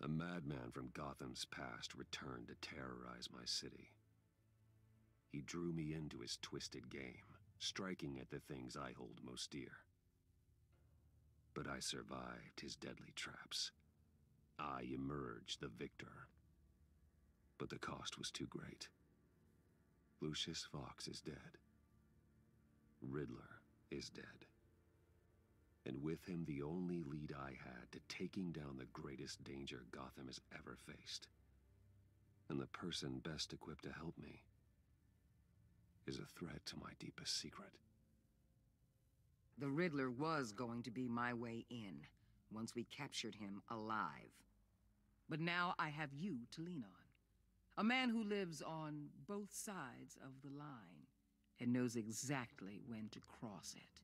A madman from Gotham's past returned to terrorize my city. He drew me into his twisted game, striking at the things I hold most dear. But I survived his deadly traps. I emerged the victor. But the cost was too great. Lucius Fox is dead. Riddler is dead. And with him the only lead I had to taking down the greatest danger Gotham has ever faced. And the person best equipped to help me is a threat to my deepest secret. The Riddler was going to be my way in, once we captured him alive. But now I have you to lean on. A man who lives on both sides of the line and knows exactly when to cross it.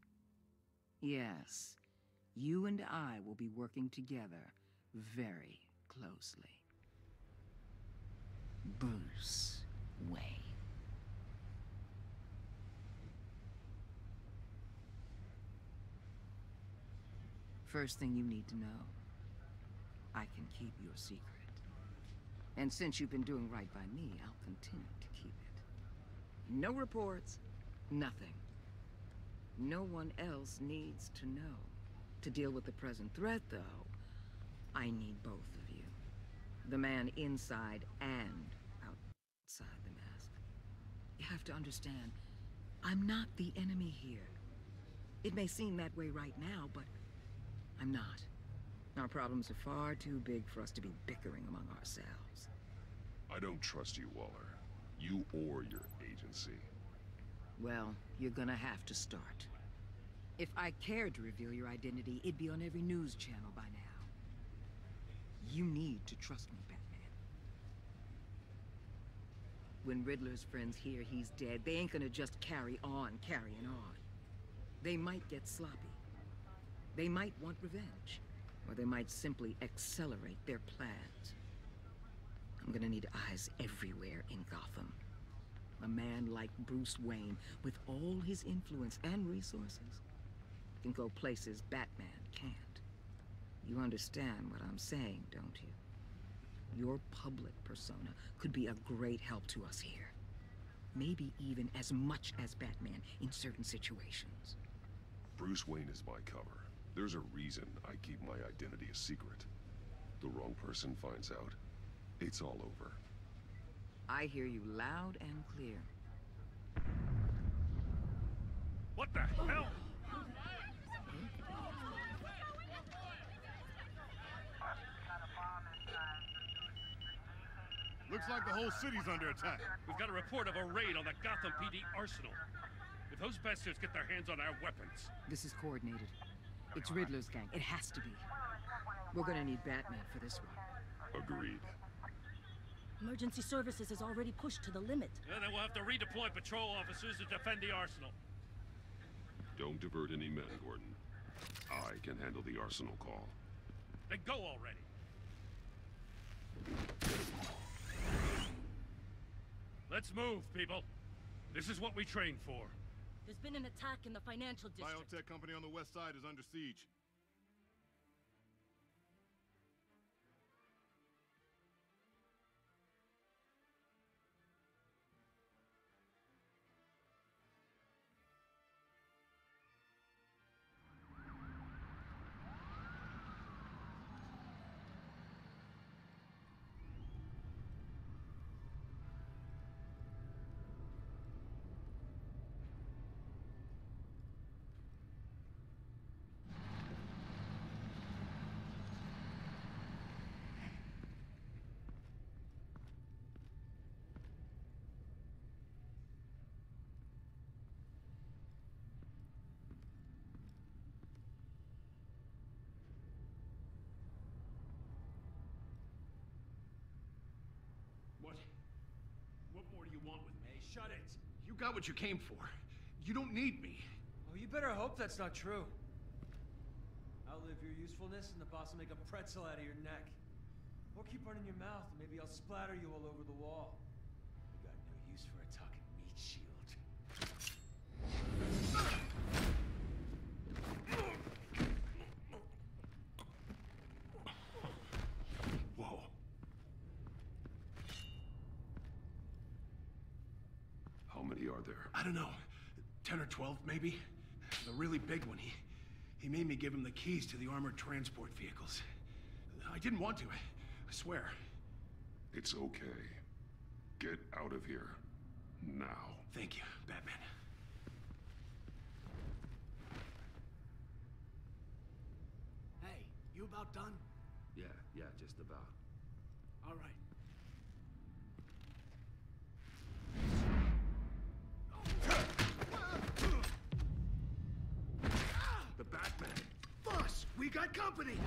Yes, you and I will be working together very closely. Bruce Wayne. First thing you need to know, I can keep your secret. And since you've been doing right by me, I'll continue to keep it. No reports, nothing. No one else needs to know. To deal with the present threat, though, I need both of you. The man inside and outside the mask. You have to understand, I'm not the enemy here. It may seem that way right now, but I'm not. Our problems are far too big for us to be bickering among ourselves. I don't trust you, Waller. You or your agency. Well, you're gonna have to start. If I cared to reveal your identity, it'd be on every news channel by now. You need to trust me, Batman. When Riddler's friends hear he's dead, they ain't gonna just carry on carrying on. They might get sloppy. They might want revenge. Or they might simply accelerate their plans. I'm gonna need eyes everywhere in Gotham. A man like Bruce Wayne, with all his influence and resources, can go places Batman can't. You understand what I'm saying, don't you? Your public persona could be a great help to us here. Maybe even as much as Batman in certain situations. Bruce Wayne is my cover. There's a reason I keep my identity a secret. The wrong person finds out, it's all over. I hear you loud and clear. What the hell? Looks like the whole city's under attack. We've got a report of a raid on the Gotham PD arsenal. If those bastards get their hands on our weapons... This is coordinated. It's Riddler's gang. It has to be. We're gonna need Batman for this one. Agreed. Emergency services is already pushed to the limit. Yeah, then we'll have to redeploy patrol officers to defend the arsenal. Don't divert any men, Gordon. I can handle the arsenal call. Then go already. Let's move, people. This is what we trained for. There's been an attack in the financial district. Biotech company on the west side is under siege. What more do you want with me? Shut it! You got what you came for. You don't need me. Oh, you better hope that's not true. Outlive your usefulness and the boss will make a pretzel out of your neck. Or keep running your mouth and maybe I'll splatter you all over the wall. You got no use for a talking meat shield. Whoa. there? I don't know. 10 or 12, maybe? The really big one. He made me give him the keys to the armored transport vehicles. I didn't want to, I swear. It's okay. Get out of here. Now. Thank you, Batman. Hey, you about done? Yeah, just about. All right. The Batman! Boss, we got company!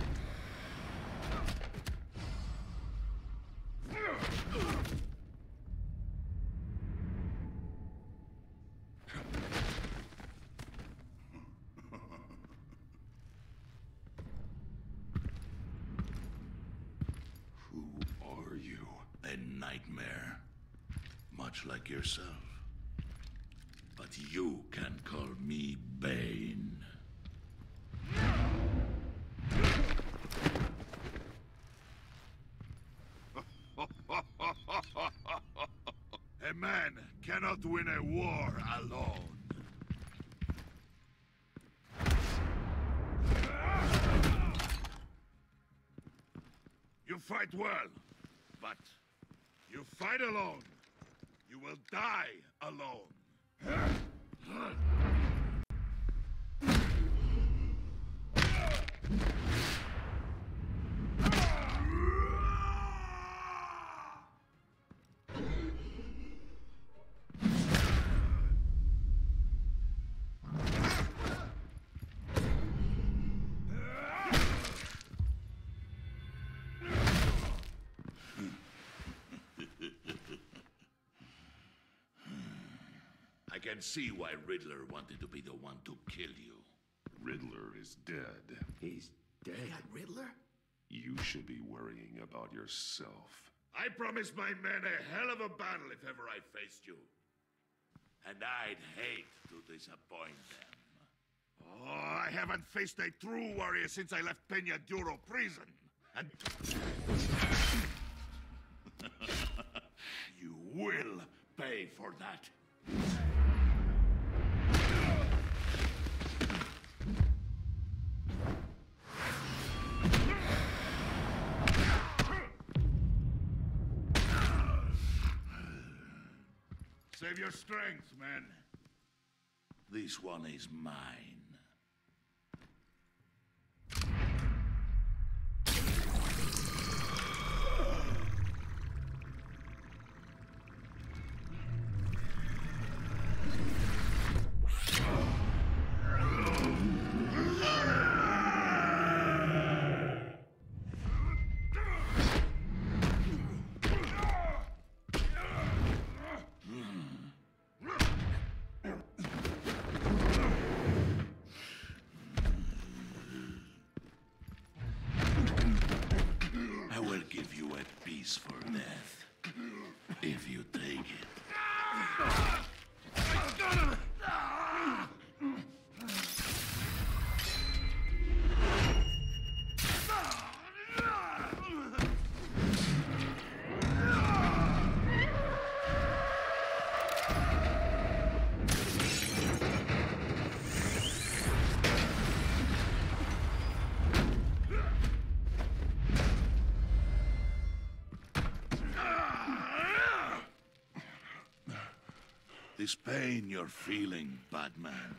Who are you? A nightmare, much like yourself. But you can call me Bane. A man cannot win a war alone. You fight well, but you fight alone. You will die alone. I can see why Riddler wanted to be the one to kill you. Riddler is dead. He's dead? Riddler? You should be worrying about yourself. I promised my men a hell of a battle if ever I faced you. And I'd hate to disappoint them. Oh, I haven't faced a true warrior since I left Peña Duro prison. And... you will pay for that. Save your strength, man. This one is mine. For death, if you take it. This pain you're feeling, Batman.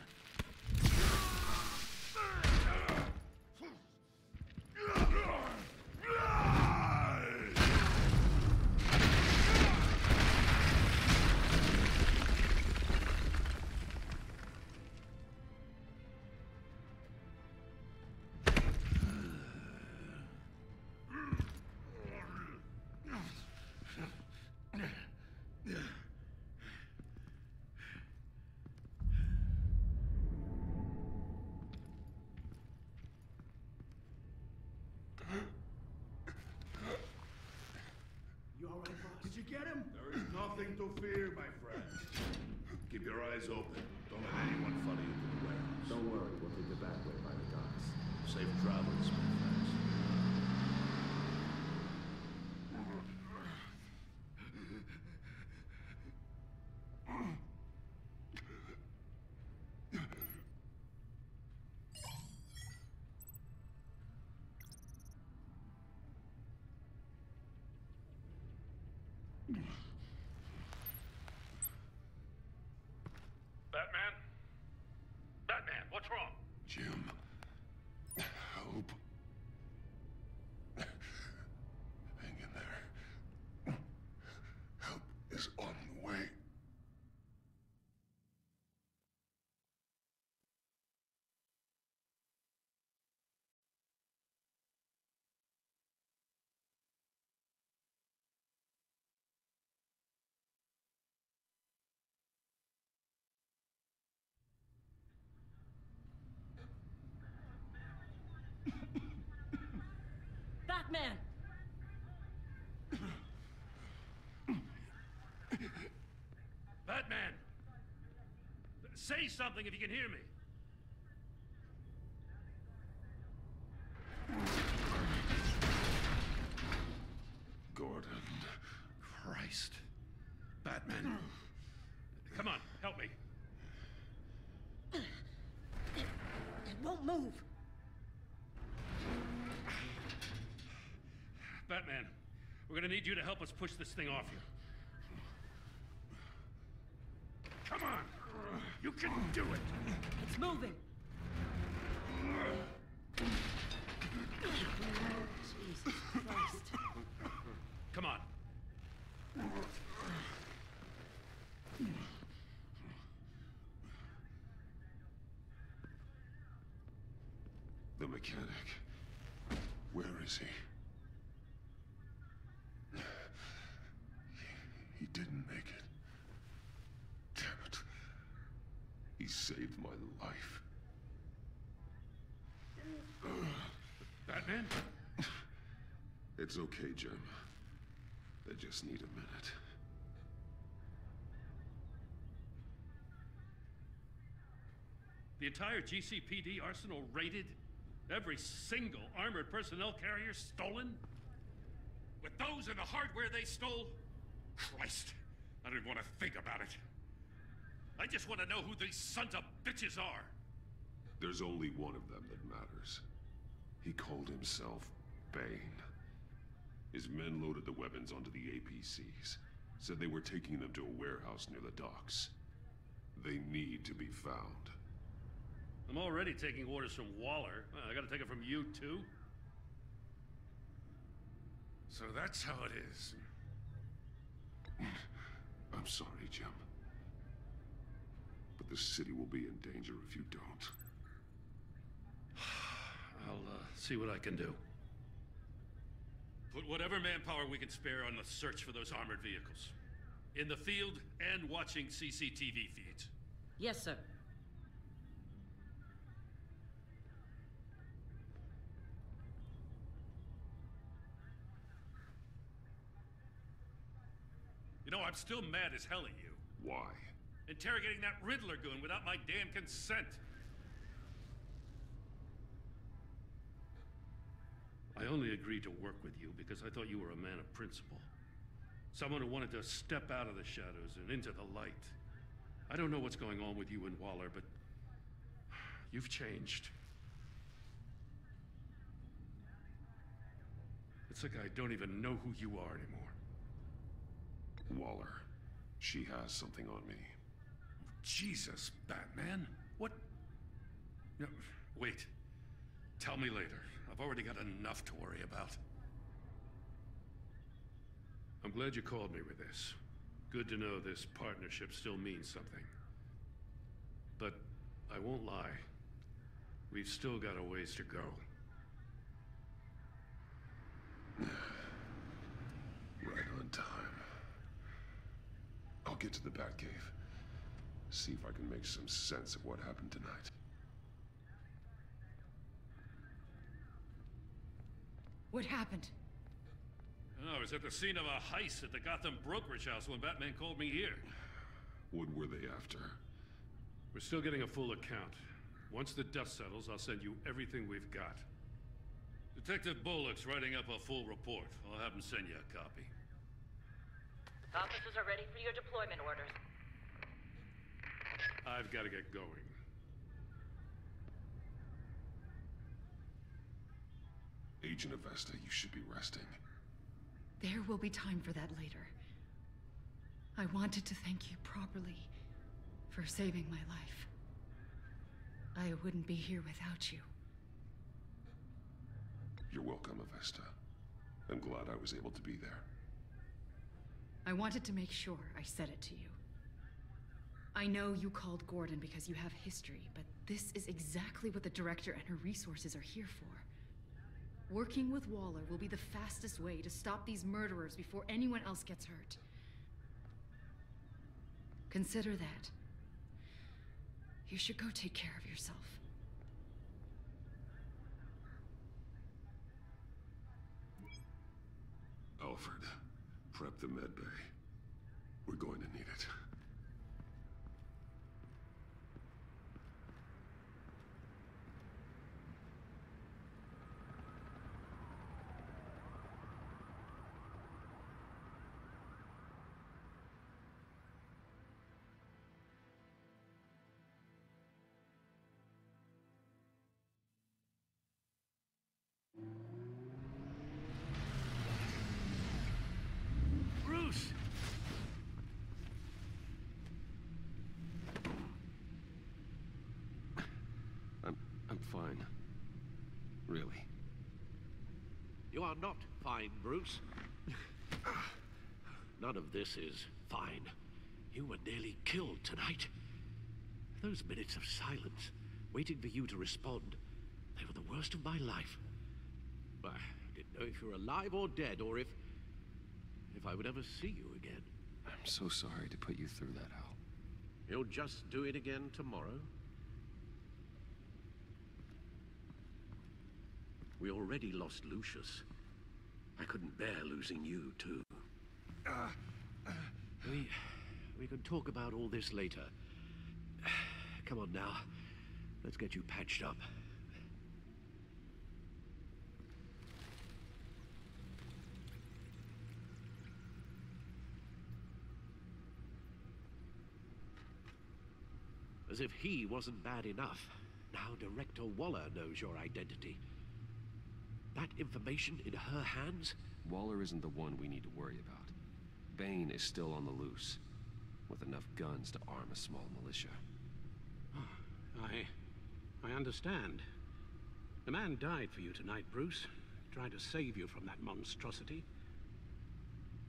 Nothing to fear, my friend. Keep your eyes open. Don't let anyone follow you to the warehouse. Don't worry, we'll take the back way by the docks. Safe travels, my friends. What's wrong? Jim, help. Hang in there. Help is on the way. Batman! Batman! Say something if you can hear me. Gordon. Christ. Batman. Come on, help me. It won't move. Batman, we're gonna need you to help us push this thing off you. Come on! You can do it! It's moving. Jesus Christ. Come on. The mechanic. Where is he? He didn't make it. Damn it. He saved my life. Batman? It's okay, Jim. I just need a minute. The entire GCPD arsenal raided? Every single armored personnel carrier stolen? With those and the hardware they stole? Christ, I don't even want to think about it. I just want to know who these sons of bitches are. There's only one of them that matters. He called himself Bane. His men loaded the weapons onto the APCs. Said they were taking them to a warehouse near the docks. They need to be found. I'm already taking orders from Waller. I gotta take it from you, too? So that's how it is. I'm sorry, Jim. But the city will be in danger if you don't. I'll see what I can do. Put whatever manpower we can spare on the search for those armored vehicles. In the field and watching CCTV feeds. Yes, sir. You know, I'm still mad as hell at you. Why? Interrogating that Riddler goon without my damn consent. I only agreed to work with you because I thought you were a man of principle. Someone who wanted to step out of the shadows and into the light. I don't know what's going on with you and Waller, but you've changed. It's like I don't even know who you are anymore. Waller. She has something on me. Jesus, Batman. What? No, wait. Tell me later. I've already got enough to worry about. I'm glad you called me with this. Good to know this partnership still means something. But I won't lie. We've still got a ways to go. Right on time. I'll get to the Batcave. See if I can make some sense of what happened tonight. What happened? Oh, I was at the scene of a heist at the Gotham brokerage house when Batman called me here. What were they after? We're still getting a full account. Once the dust settles, I'll send you everything we've got. Detective Bullock's writing up a full report. I'll have him send you a copy. Officers are ready for your deployment orders. I've got to get going. Agent Avesta, you should be resting. There will be time for that later. I wanted to thank you properly for saving my life. I wouldn't be here without you. You're welcome, Avesta. I'm glad I was able to be there. I wanted to make sure I said it to you. I know you called Gordon because you have history, but this is exactly what the director and her resources are here for. Working with Waller will be the fastest way to stop these murderers before anyone else gets hurt. Consider that. You should go take care of yourself. Alfred, prep the med bay. We're going to need it. Bruce! I'm fine. Really. You are not fine, Bruce. None of this is fine. You were nearly killed tonight. Those minutes of silence, waiting for you to respond, they were the worst of my life. I didn't know if you were alive or dead, or if I would ever see you again. I'm so sorry to put you through that, Al. You'll just do it again tomorrow? We already lost Lucius. I couldn't bear losing you, too. We can talk about all this later. Come on now. Let's get you patched up. As if he wasn't bad enough. Now Director Waller knows your identity. That information in her hands? Waller isn't the one we need to worry about. Bane is still on the loose, with enough guns to arm a small militia. I understand. The man died for you tonight, Bruce. Trying to save you from that monstrosity.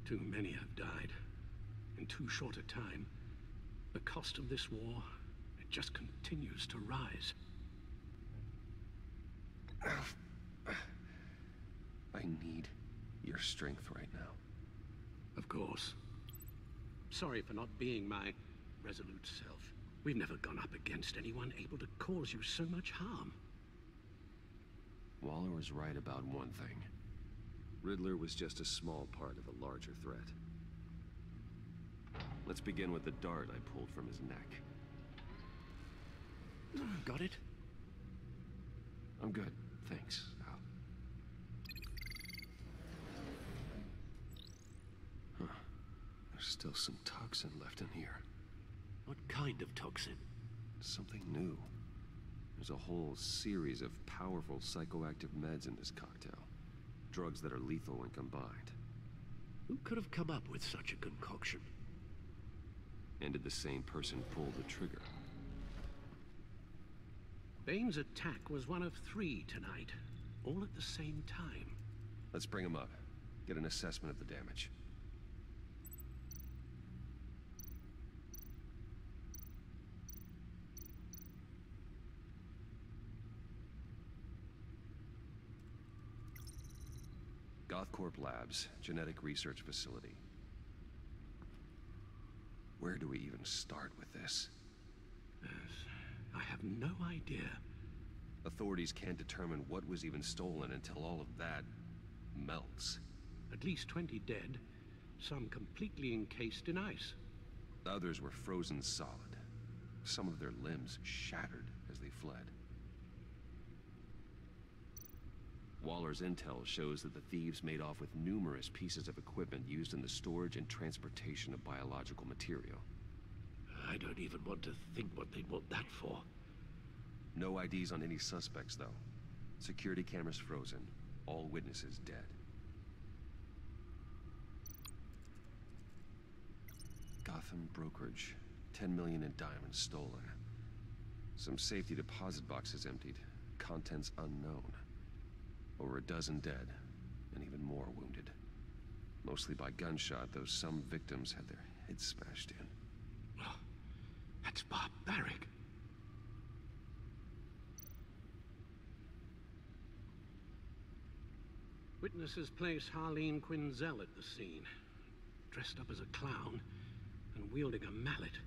Too many have died. In too short a time. The cost of this war, it just continues to rise. I need your strength right now. Of course. Sorry for not being my resolute self. We've never gone up against anyone able to cause you so much harm. Waller was right about one thing. Riddler was just a small part of a larger threat. Let's begin with the dart I pulled from his neck. Got it? I'm good, thanks, Al. Huh. There's still some toxin left in here. What kind of toxin? Something new. There's a whole series of powerful psychoactive meds in this cocktail. Drugs that are lethal when combined. Who could have come up with such a concoction? And did the same person pull the trigger? Bane's attack was one of 3 tonight, all at the same time. Let's bring him up. Get an assessment of the damage. Gothcorp Labs, genetic research facility. Where do we even start with this? Yes, I have no idea. Authorities can't determine what was even stolen until all of that melts. At least 20 dead, some completely encased in ice. Others were frozen solid. Some of their limbs shattered as they fled. Waller's intel shows that the thieves made off with numerous pieces of equipment used in the storage and transportation of biological material. I don't even want to think what they'd want that for. No IDs on any suspects, though. Security cameras frozen. All witnesses dead. Gotham brokerage. 10 million in diamonds stolen. Some safety deposit boxes emptied. Contents unknown. Over a dozen dead, and even more wounded. Mostly by gunshot, though some victims had their heads smashed in. Oh, that's barbaric. Witnesses place Harleen Quinzel at the scene, dressed up as a clown and wielding a mallet.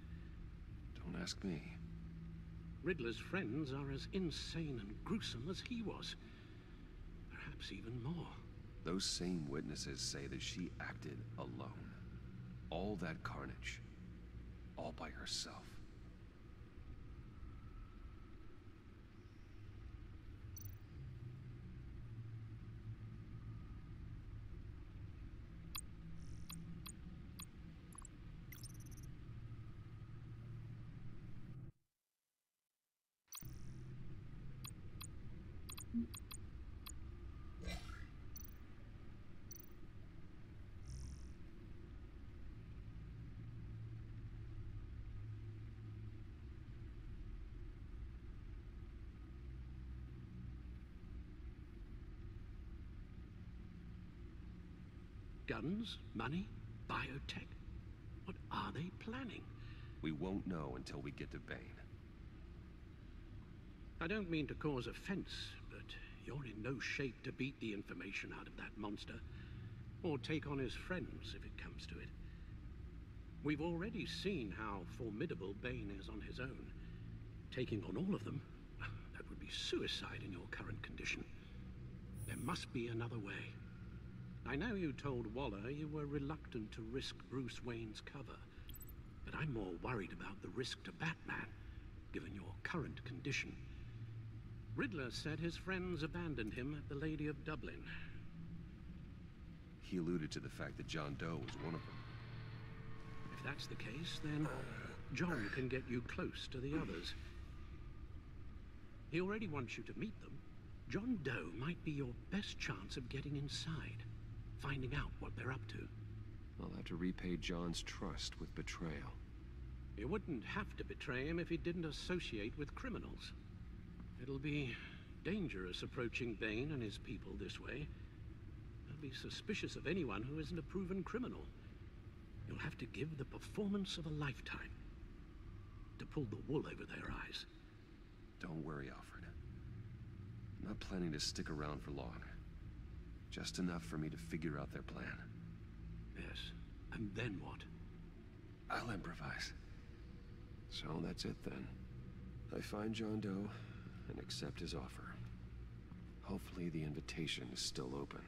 Don't ask me. Riddler's friends are as insane and gruesome as he was. Perhaps even more. Those same witnesses say that she acted alone. All that carnage. All by herself. Guns, money, biotech. What are they planning? We won't know until we get to Bane. I don't mean to cause offense, but you're in no shape to beat the information out of that monster, or take on his friends if it comes to it. We've already seen how formidable Bane is on his own. Taking on all of them, that would be suicide in your current condition. There must be another way. I know you told Waller you were reluctant to risk Bruce Wayne's cover, but I'm more worried about the risk to Batman, given your current condition. Riddler said his friends abandoned him at the Lady of Dublin. He alluded to the fact that John Doe was one of them. If that's the case, then John can get you close to the others. He already wants you to meet them. John Doe might be your best chance of getting inside, finding out what they're up to. I'll have to repay John's trust with betrayal. You wouldn't have to betray him if he didn't associate with criminals. It'll be dangerous approaching Bane and his people this way. They'll be suspicious of anyone who isn't a proven criminal. You'll have to give the performance of a lifetime to pull the wool over their eyes. Don't worry, Alfred. I'm not planning to stick around for long. Just enough for me to figure out their plan. Yes, and then what? I'll improvise. So that's it then. I find John Doe and accept his offer. Hopefully the invitation is still open.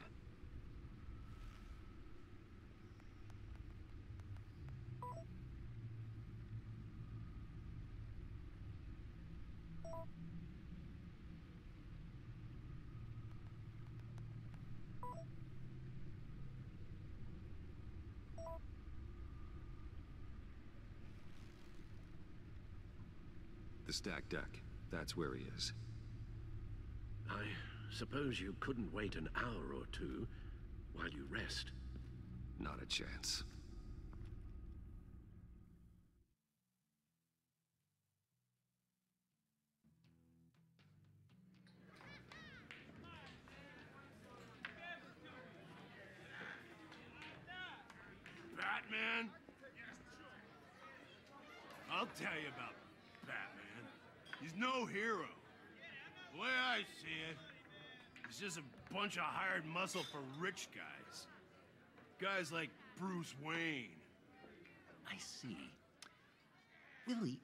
The stacked deck. That's where he is. I suppose you couldn't wait an hour or two while you rest. Not a chance. Batman? I'll tell you about Batman. He's no hero. The way I see it, he's just a bunch of hired muscle for rich guys. Guys like Bruce Wayne. I see. Willie,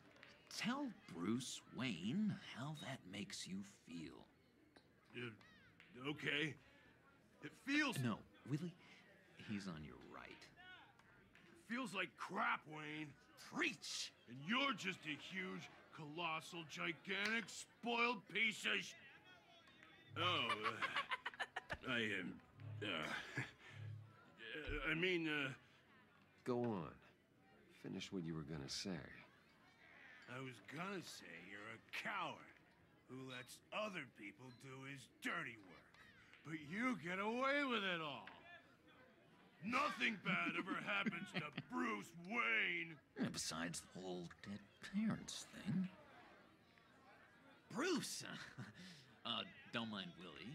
tell Bruce Wayne how that makes you feel. Okay. It feels... No, Willie, he's on your right. It feels like crap, Wayne. Preach! And you're just a huge, colossal, gigantic, spoiled piece of Go on. Finish what you were gonna say. I was gonna say you're a coward who lets other people do his dirty work. But you get away with it all. Nothing bad ever happens to Bruce Wayne. And besides the whole dead parents thing. Bruce! Don't mind Willie.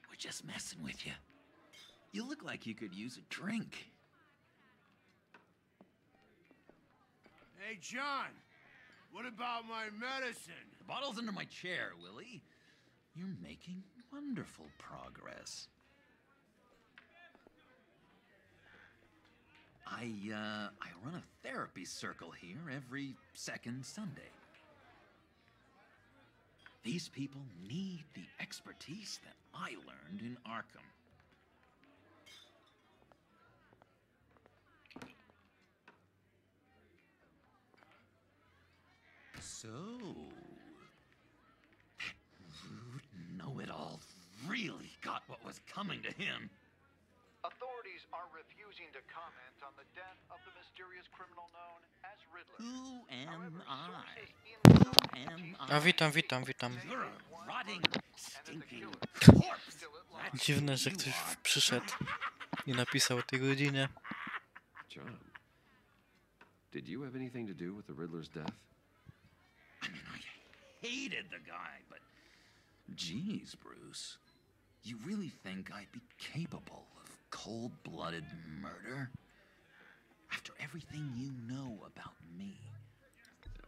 We're just messing with you. You look like you could use a drink. Hey, John! What about my medicine? The bottle's under my chair, Willie. You're making wonderful progress. I run a therapy circle here every second Sunday. These people need the expertise that I learned in Arkham. So, that rude know-it-all really got what was coming to him. Authorities are refusing to comment on the death of the mysterious criminal known as Riddler. Who am I? A witam. You're a rotting, stinking corpse. Dziwne, że ktoś przyszedł i napisał o tej godzinie. John, did you have anything to do with the Riddler's death? I mean, I hated the guy, but geez, Bruce, you really think I'd be capable of cold-blooded murder? After everything you know about me.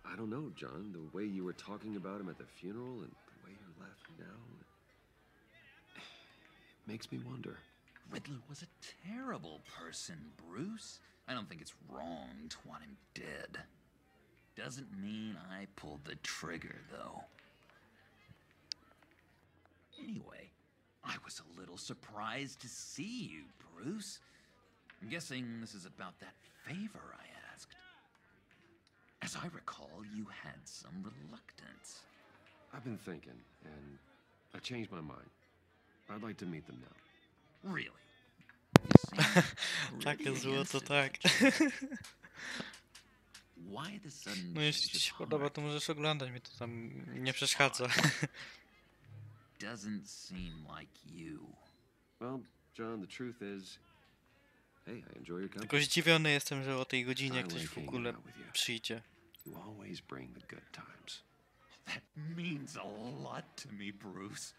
I don't know, John. The way you were talking about him at the funeral and the way you left now, it makes me wonder. Riddler was a terrible person, Bruce. I don't think it's wrong to want him dead. Doesn't mean I pulled the trigger, though. Anyway, I was a little surprised to see you, Bruce. I'm guessing this is about that favor I asked. As I recall, you had some reluctance. I've been thinking, and I changed my mind. I'd like to meet them now. Really? Takie złoto, tak. Why the sudden No jeśli ci się podoba, to możesz oglądać, mnie to tam nie przeszkadza. Doesn't seem like you. Well, John, the truth is, hey, I enjoy your company. Tylko zdziwiony jestem, że o tej godzinie ktoś w ogóle przyjdzie. You always bring the good times. That means a lot to me, Bruce.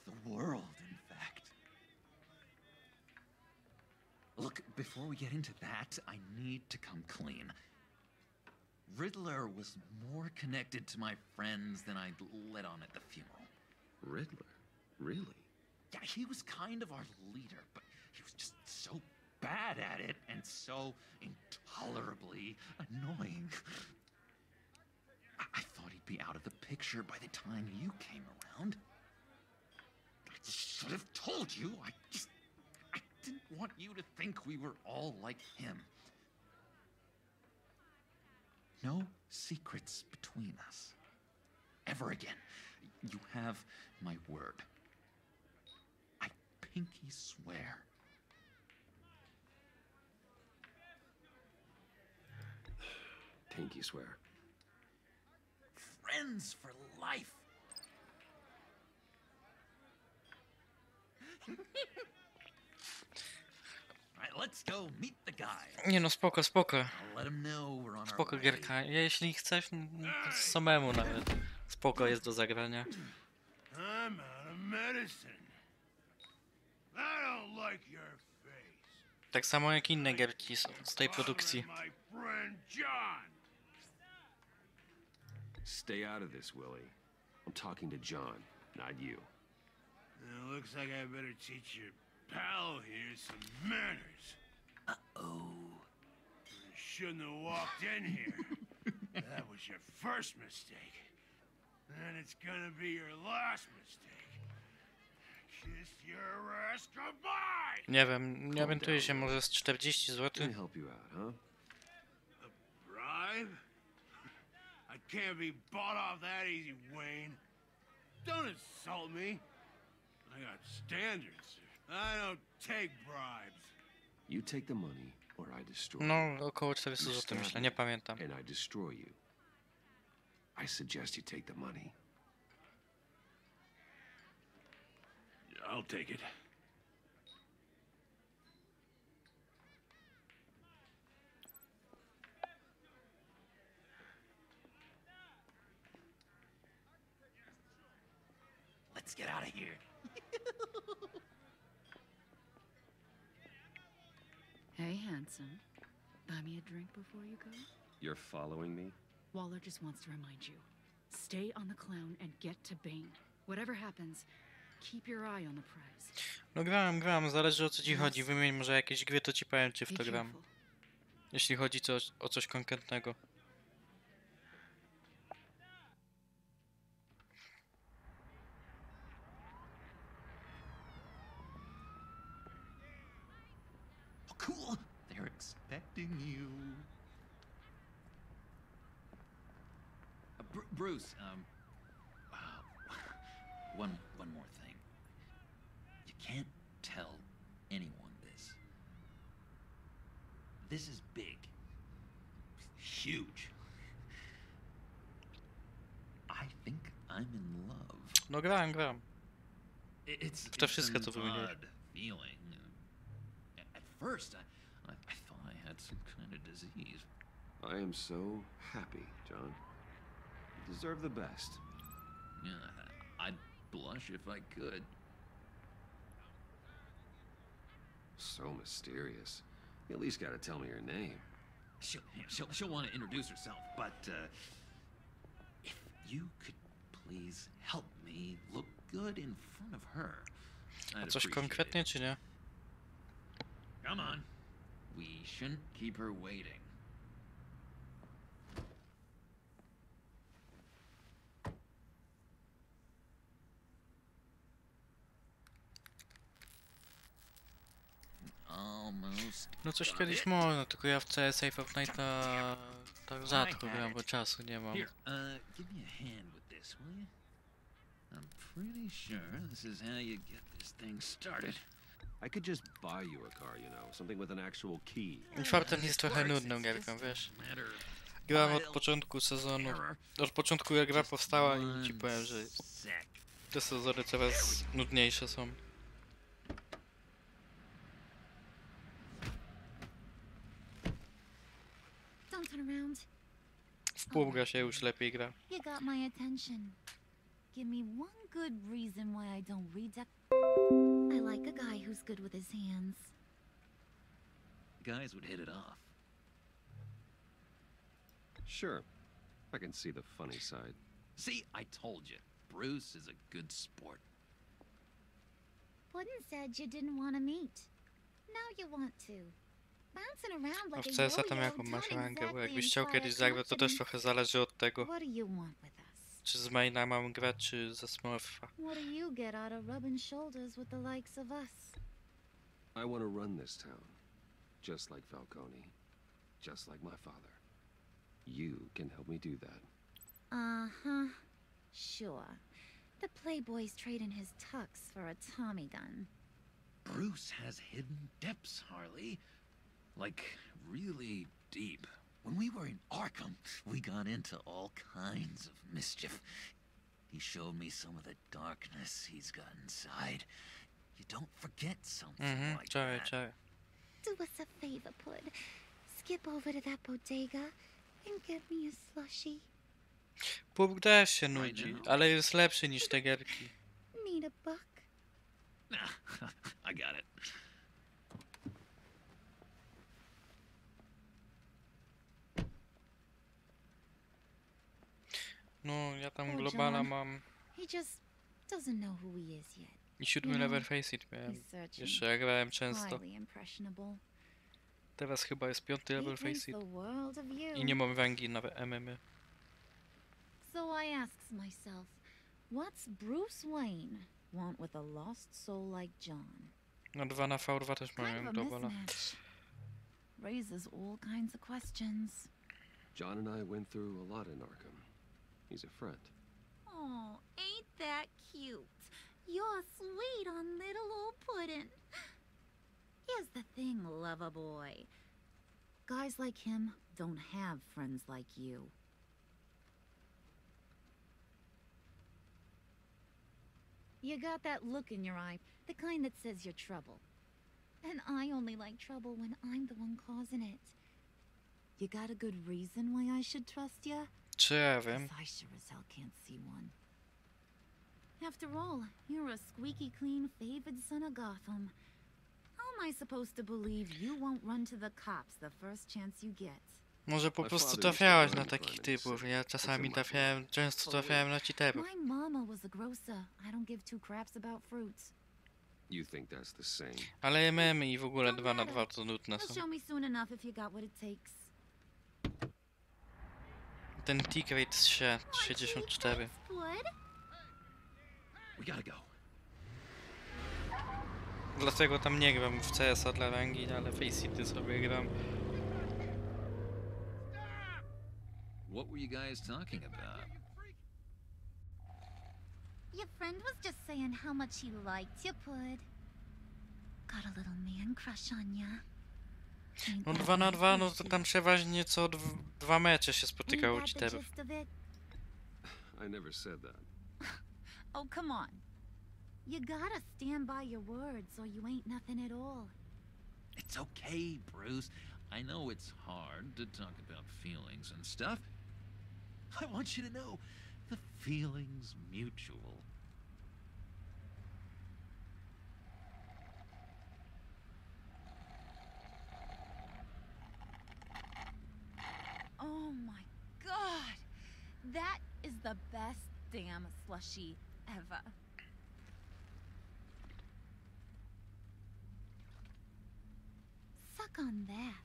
The world, in fact. Look, before we get into that, I need to come clean. Riddler was more connected to my friends than I'd let on at the funeral. Riddler? Really? Yeah, he was kind of our leader, but he was just so bad at it and so intolerably annoying. I thought he'd be out of the picture by the time you came around. I should have told you. I didn't want you to think we were all like him. No secrets between us. Ever again. You have my word. I pinky swear. Pinky swear. Friends for life. Alright, let's go meet the guy. Nie no, spoko. I'll let him know we're on Spoko our way. gierka. Jeśli chcesz, samemu nawet. Spoko jest do zagrania. I'm out of medicine. I don't like your face. Tak samo jak inne gierki z tej produkcji. My friend John. Stay out of this, Willie. I'm talking to John, not you. It looks like I better teach your pal here some manners. Uh-oh. You shouldn't have walked in here. That was your first mistake. And it's gonna be your last mistake. Kiss your ass goodbye! Nie wiem, nie orientuję się, może z 40 Let zł. me help you out, huh? A bribe? I can't be bought off that easy, Wayne. Don't insult me. I got standards. I don't take bribes. You take the money, or I destroy No, you. około 400 You zł stab myślę, me, nie pamiętam. and I destroy you. I suggest you take the money. I'll take it. Let's get out of here. Hey, handsome. Buy me a drink before you go? You're following me? Waller just wants to remind you. Stay on the clown and get to Bane. Whatever happens, keep your eye on the prize. No gram, zależy o co ci chodzi. Wymień może jakieś gry, to ci powiem, czy w to gram. Jeśli chodzi o coś konkretnego. Oh, cool. They're expecting you. Bruce, one more thing. You can't tell anyone this. This is big. Huge. I think I'm in love. No gram. It's To wszystko co an wymieniłeś. odd feeling. At first, I thought I had some kind of disease. I am so happy, John. You deserve the best. Yeah, I'd blush if I could. So mysterious. You at least gotta tell me your name. She'll want to introduce herself, but if you could please help me look good in front of her, A I'd coś appreciate konkretnie it. czy nie? Come on, we shouldn't keep her waiting. Almost. No coś kiedyś można, tylko ja w CS i Fortnite'a tak rzadko gram, bo czasu nie mam. Here, give me a hand with this, will you? I'm pretty sure this is how you get this thing started. I could just buy you a car, you know, something with an actual key. Fortnite jest trochę nudną gierką, wiesz? Grałem od początku sezonu, od początku jak gra powstała i ci powiem, że te sezony coraz nudniejsze są. Don't turn around. W półgra się już lepiej gra. You got my attention. Give me one good reason why I don't read that. I like a guy who's good with his hands. Guys would hit it off. Sure. I can see the funny side. See, I told you. Bruce is a good sport. Puddin said you didn't want to meet. Now you want to. Bouncing around A like w a CS-a tam yo-yo jaką masz don't rangę, bo exactly jakbyś chciał inspire kiedyś zagrać, to też confidence. trochę zależy od tego, What do you want with us? czy z maina mam grać, czy ze Smurfa. What do you get out of rubbing shoulders with the likes of us? I want to run this town. Just like Falcone. Just like my father. You can help me do that. Uh-huh. Sure. The playboy's trading his tux for a Tommy gun. Bruce has hidden depths, Harley. Like, really deep. When we were in Arkham, we got into all kinds of mischief. He showed me some of the darkness he's got inside. You don't forget something like that. Do us a favor, Pud. Skip over to that bodega and get me a slushie. Pub też się nudzi, ale jest lepszy niż te gierki. Need a buck? I got it. No, ja tam Poor globala John. mam. He just doesn't know who he is yet. I 7 You know, level Faceit miałem. he's searching. Jeszcze ja grałem często. Highly impressionable. Teraz chyba jest 5 level He thinks Faceit. the world of you. I nie mam rangi na MM. So I asks myself, what's Bruce Wayne want with a lost soul like John? No 2 na V2 też Kind miałem of a globola. mismatch. Raises all kinds of questions. John and I went through a lot in Arkham. He's a friend. Oh, ain't that cute? You're sweet on little old Puddin'. Here's the thing, lover boy. Guys like him don't have friends like you. You got that look in your eye, the kind that says you're trouble. And I only like trouble when I'm the one causing it. You got a good reason why I should trust you? Czy ja wiem? 'Cause I sure as hell can't see one. After all, you're a squeaky clean favored son of Gotham. How am I supposed to believe you won't run to the cops the first chance you get? Może po prostu trafiałaś na takich typów. Ja czasami trafiałem, często trafiałem na cheaterów. My mama was a grocer. I don't give two craps about fruits. You think that's the same? Ale memy i w ogóle 2 na 2 to nudne You'll są. show me soon enough if you got what it takes. Ten tick rate 64. Wood? We gotta go. Dlatego tam nie gram w CS-a dla rangi, ale Faceit sobie gram. What were you guys talking about? Your friend was just saying how much he liked you, Pud. Got a little man crush on ya. No 2 na 2, no to tam przeważnie co 2 mecze się spotykało Ain't that the cheaterów. gist of it? I never said that. Oh, come on. You gotta stand by your words or you ain't nothing at all. It's okay, Bruce. I know it's hard to talk about feelings and stuff. I want you to know the feeling's mutual. Oh my god! That is the best damn slushie ever. Suck on that.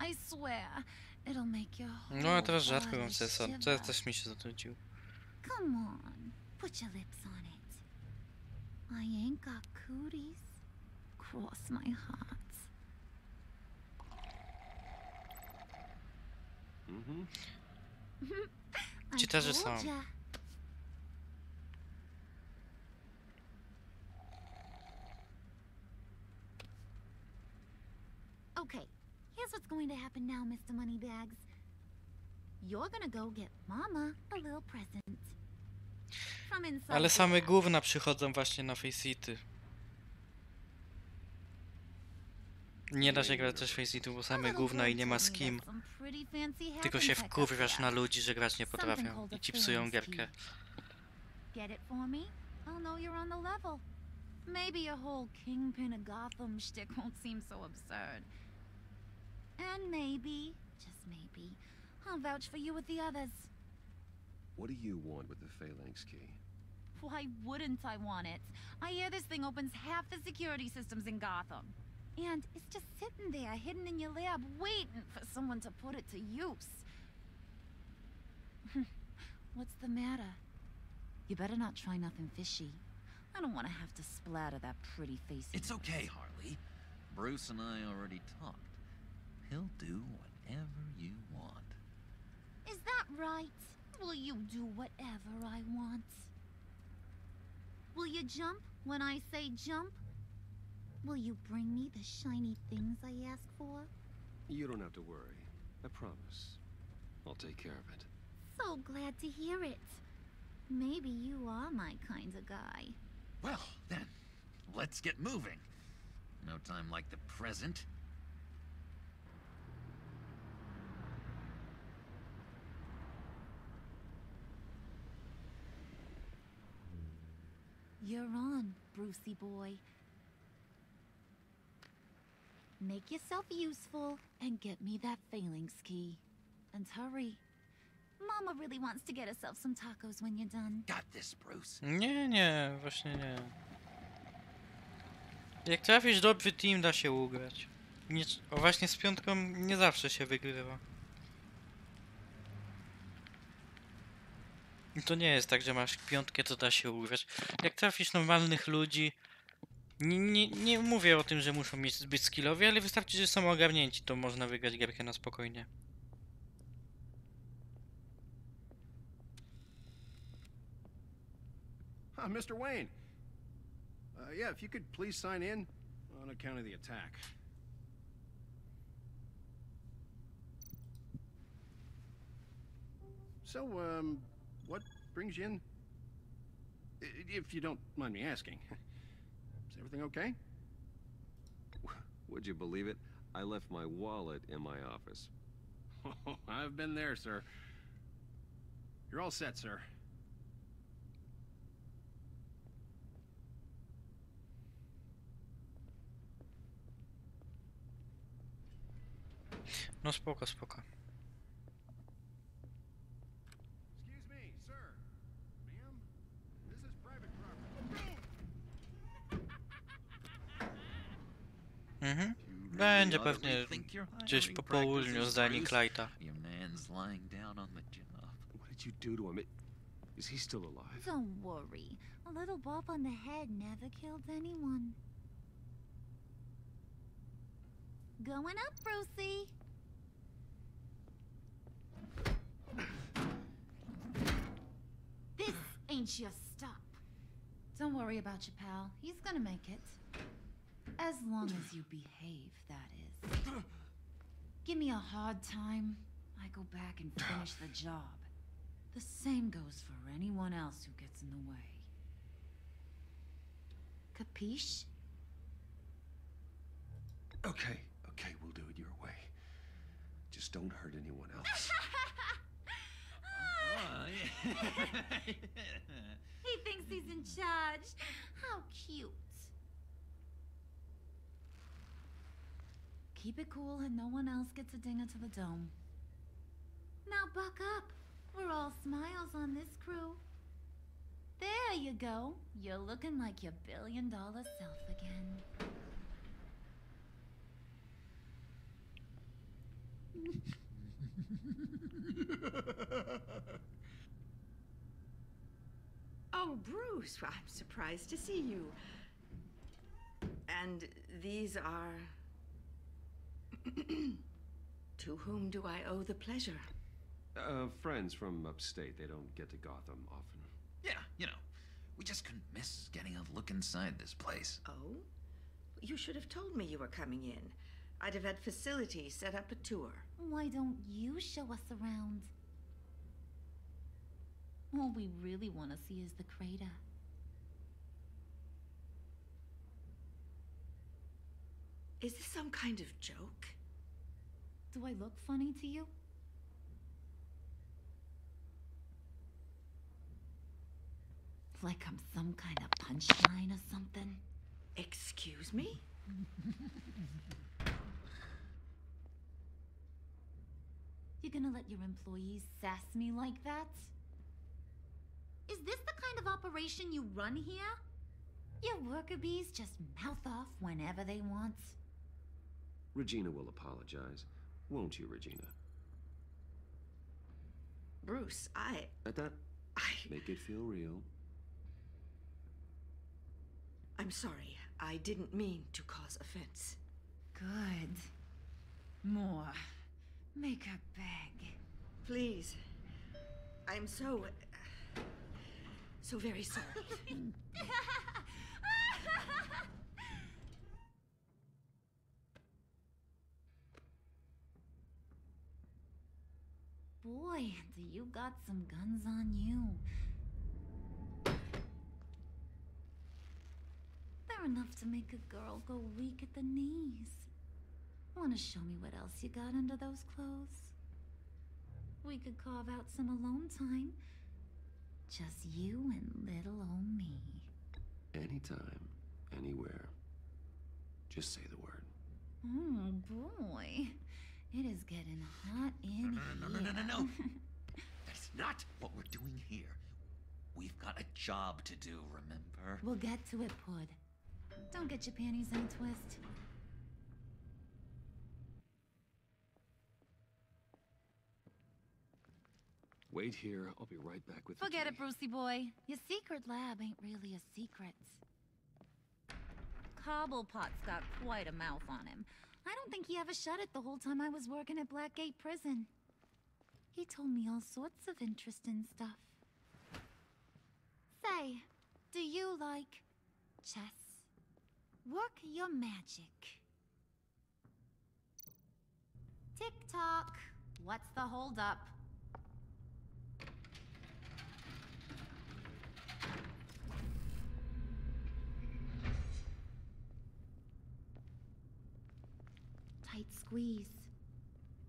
I swear, it'll make your whole No a teraz rzadko body gram w CS-a. shiver. Teraz też mi się zatrudził. Come on, put your lips on it. I ain't got cooties. Cross my heart. Mm-hmm. Cheaterzy są. Okay, here's what's going to happen now, Mr. Moneybags. You're gonna go get Mama a little present. From inside. Ale same gówna przychodzą właśnie na Faceity. Nie da się grać też Faceitu, bo same gówna i nie ma z kim. Tylko się wkurwiasz na ludzi, że grać nie potrafią i ci psują gierkę. Get it for me? I'll know you're on the level. Maybe your whole Kingpin of Gotham shtick won't seem so absurd. And maybe, just maybe, I'll vouch for you with the others. What do you want with the Phalanx key? Why wouldn't I want it? I hear this thing opens half the security systems in Gotham. And it's just sitting there, hidden in your lab, waiting for someone to put it to use. What's the matter? You better not try nothing fishy. I don't want to have to splatter that pretty face. It's okay, Harley. Bruce and I already talked. He'll do whatever you want. Is that right? Will you do whatever I want? Will you jump when I say jump? Will you bring me the shiny things I ask for? You don't have to worry. I promise. I'll take care of it. So glad to hear it. Maybe you are my kind of guy. Well, then, let's get moving. No time like the present. You're on, Brucey boy. Make yourself useful and get me that Phalanx key. And hurry. Mama really wants to get herself some tacos when you're done. Got this, Bruce. Nie, właśnie nie. Jak trafisz dobry team, da się ugrać. Nie, o właśnie z piątką nie zawsze się wygrywa. I to nie jest tak, że masz piątkę, to da się ugrać. Jak trafisz normalnych ludzi, nie mówię o tym, że muszą mieć zbyt skillowi, ale wystarczy, że są ogarnięci, to można wygrać gierkę na spokojnie. Mr. Wayne. Yeah, if you could please sign in on account of the attack. So, what brings you in? If you don't mind me asking. Is everything okay? Would you believe it? I left my wallet in my office. Oh, I've been there, sir. You're all set, sir. No spoko, spoko. Excuse me, sir. Ma'am, this is private property. Mhm. Będzie pewnie gdzieś po południu zdanie Clyda. Your man's lying down on the job. What did you do to him? Is he still alive? Don't worry. A little bump on the head never killed anyone. Going up, Brucey. This ain't your stop. Don't worry about your pal. He's gonna make it. As long as you behave, that is. Give me a hard time, I go back and finish the job. The same goes for anyone else who gets in the way. Capiche? Okay, we'll do it your way. Just don't hurt anyone else. He thinks he's in charge. How cute. Keep it cool and no one else gets a dinger to the dome. Now buck up. We're all smiles on this crew. There you go. You're looking like your billion-dollar self again. Oh, Bruce, I'm surprised to see you. And these are... To whom do I owe the pleasure? Friends from upstate. They don't get to Gotham often. Yeah, you know, we just couldn't miss getting a look inside this place. Oh? You should have told me you were coming in. I'd have had facilities set up a tour. Why don't you show us around? All we really want to see is the crater. Is this some kind of joke? Do I look funny to you? Like I'm some kind of punchline or something? Excuse me? You gonna let your employees sass me like that? Is this the kind of operation you run here? Your worker bees just mouth off whenever they want. Regina will apologize. Won't you, Regina? Bruce, At that, make it feel real. I'm sorry. I didn't mean to cause offense. Good. More. Make her beg. Please. I'm so very sorry. Boy, do you got some guns on you. They're enough to make a girl go weak at the knees. Wanna show me what else you got under those clothes? We could carve out some alone time. Just you and little old me. Anytime, anywhere. Just say the word. Oh boy. It is getting hot in here. No. That's not what we're doing here. We've got a job to do, remember? We'll get to it, Pud. Don't get your panties in a twist. Wait here. I'll be right back with the Forget key. it, Brucey boy. Your secret lab ain't really a secret. Cobblepot's got quite a mouth on him. I don't think he ever shut it the whole time I was working at Blackgate Prison. He told me all sorts of interesting stuff. Say, do you like chess? Work your magic. Tick-tock. What's the holdup? Tight squeeze.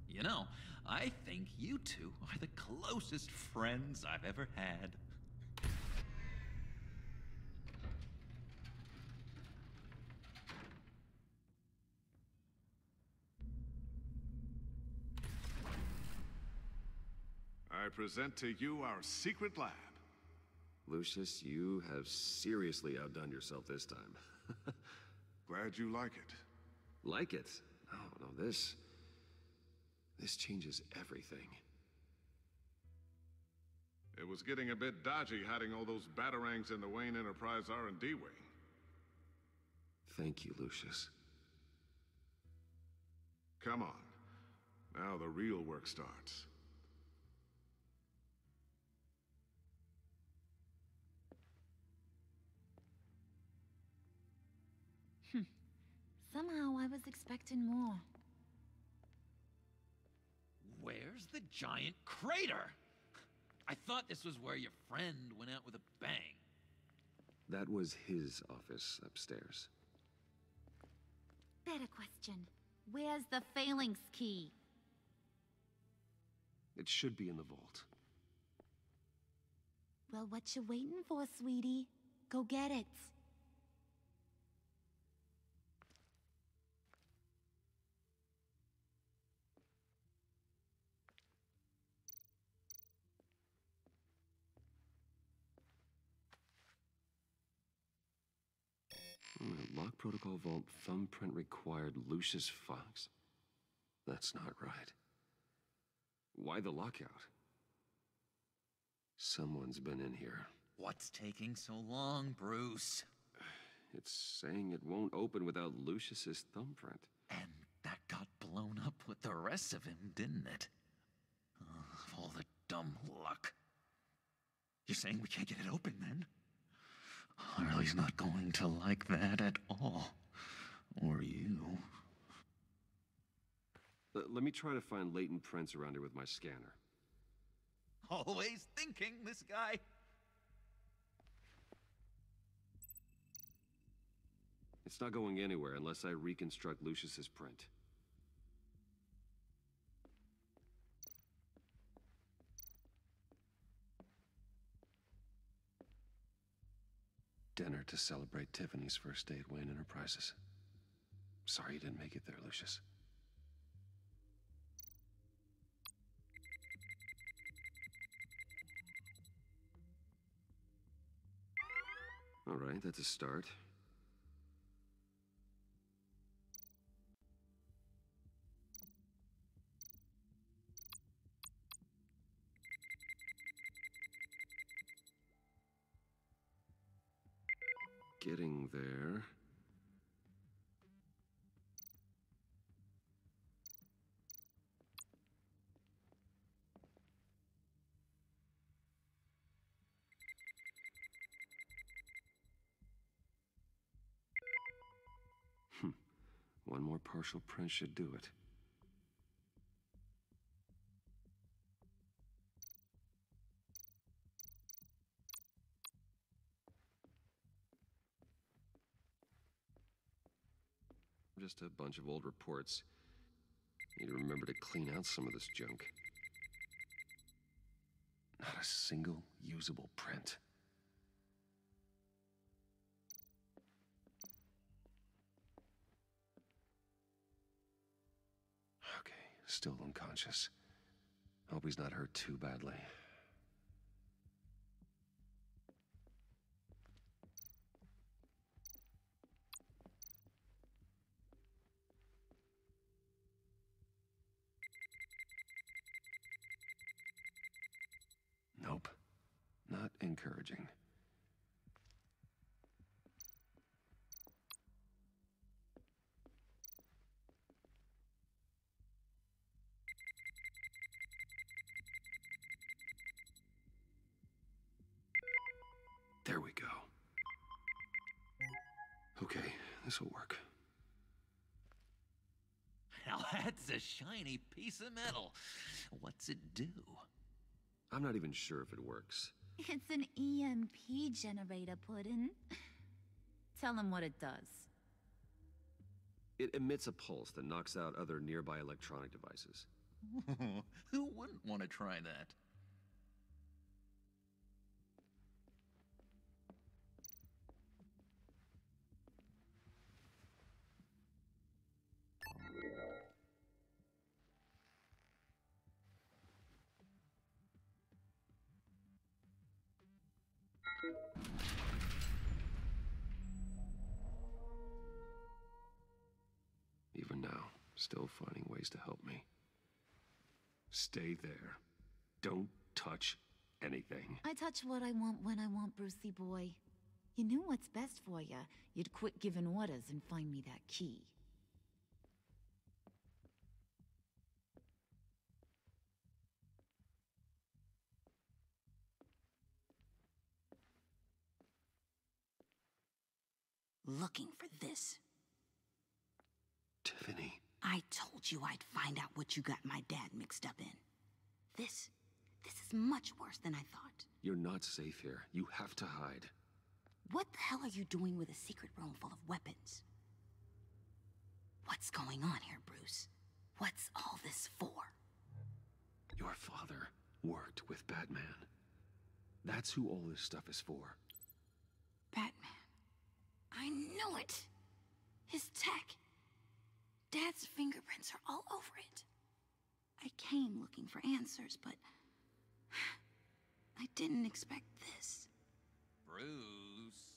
You know, I think you two are the closest friends I've ever had. I present to you our secret lab. Lucius, you have seriously outdone yourself this time. Glad you like it. Like it? No, this changes everything. It was getting a bit dodgy hiding all those batarangs in the Wayne Enterprise R&D wing. Thank you, Lucius. Come on. Now the real work starts. Somehow I was expecting more. Where's the giant crater? I thought this was where your friend went out with a bang. That was his office upstairs. Better question. Where's the phalanx key? It should be in the vault. Well, what you waiting for, sweetie? Go get it. Lock protocol vault thumbprint required Lucius Fox? That's not right. Why the lockout? Someone's been in here. What's taking so long, Bruce? It's saying it won't open without Lucius's thumbprint. And that got blown up with the rest of him, didn't it? All the dumb luck. You're saying we can't get it open, then? Harley's not going to like that at all. Or you. Let me try to find latent prints around here with my scanner. Always thinking, this guy. It's not going anywhere unless I reconstruct Lucius's print. Dinner to celebrate Tiffany's first day at Wayne Enterprises. Sorry you didn't make it there, Lucius. All right, that's a start. Getting there. One more partial print should do it. Just a bunch of old reports. Need to remember to clean out some of this junk. Not a single usable print. Okay, still unconscious. Hope he's not hurt too badly. Nope. Not encouraging. There we go. Okay, this'll work. Now that's a shiny piece of metal. What's it do? I'm not even sure if it works. It's an EMP generator, Puddin'. Tell him what it does. It emits a pulse that knocks out other nearby electronic devices. Who wouldn't want to try that? Still finding ways to help me. Stay there. Don't touch anything. I touch what I want when I want, Brucey boy. You knew what's best for you. You'd quit giving orders and find me that key. Looking for this. Tiffany. I told you I'd find out what you got my dad mixed up in. This is much worse than I thought. You're not safe here. You have to hide. What the hell are you doing with a secret room full of weapons? What's going on here, Bruce? What's all this for? Your father worked with Batman. That's who all this stuff is for. Batman. I knew it! His tech. Dad's fingerprints are all over it. I came looking for answers, but I didn't expect this. Bruce.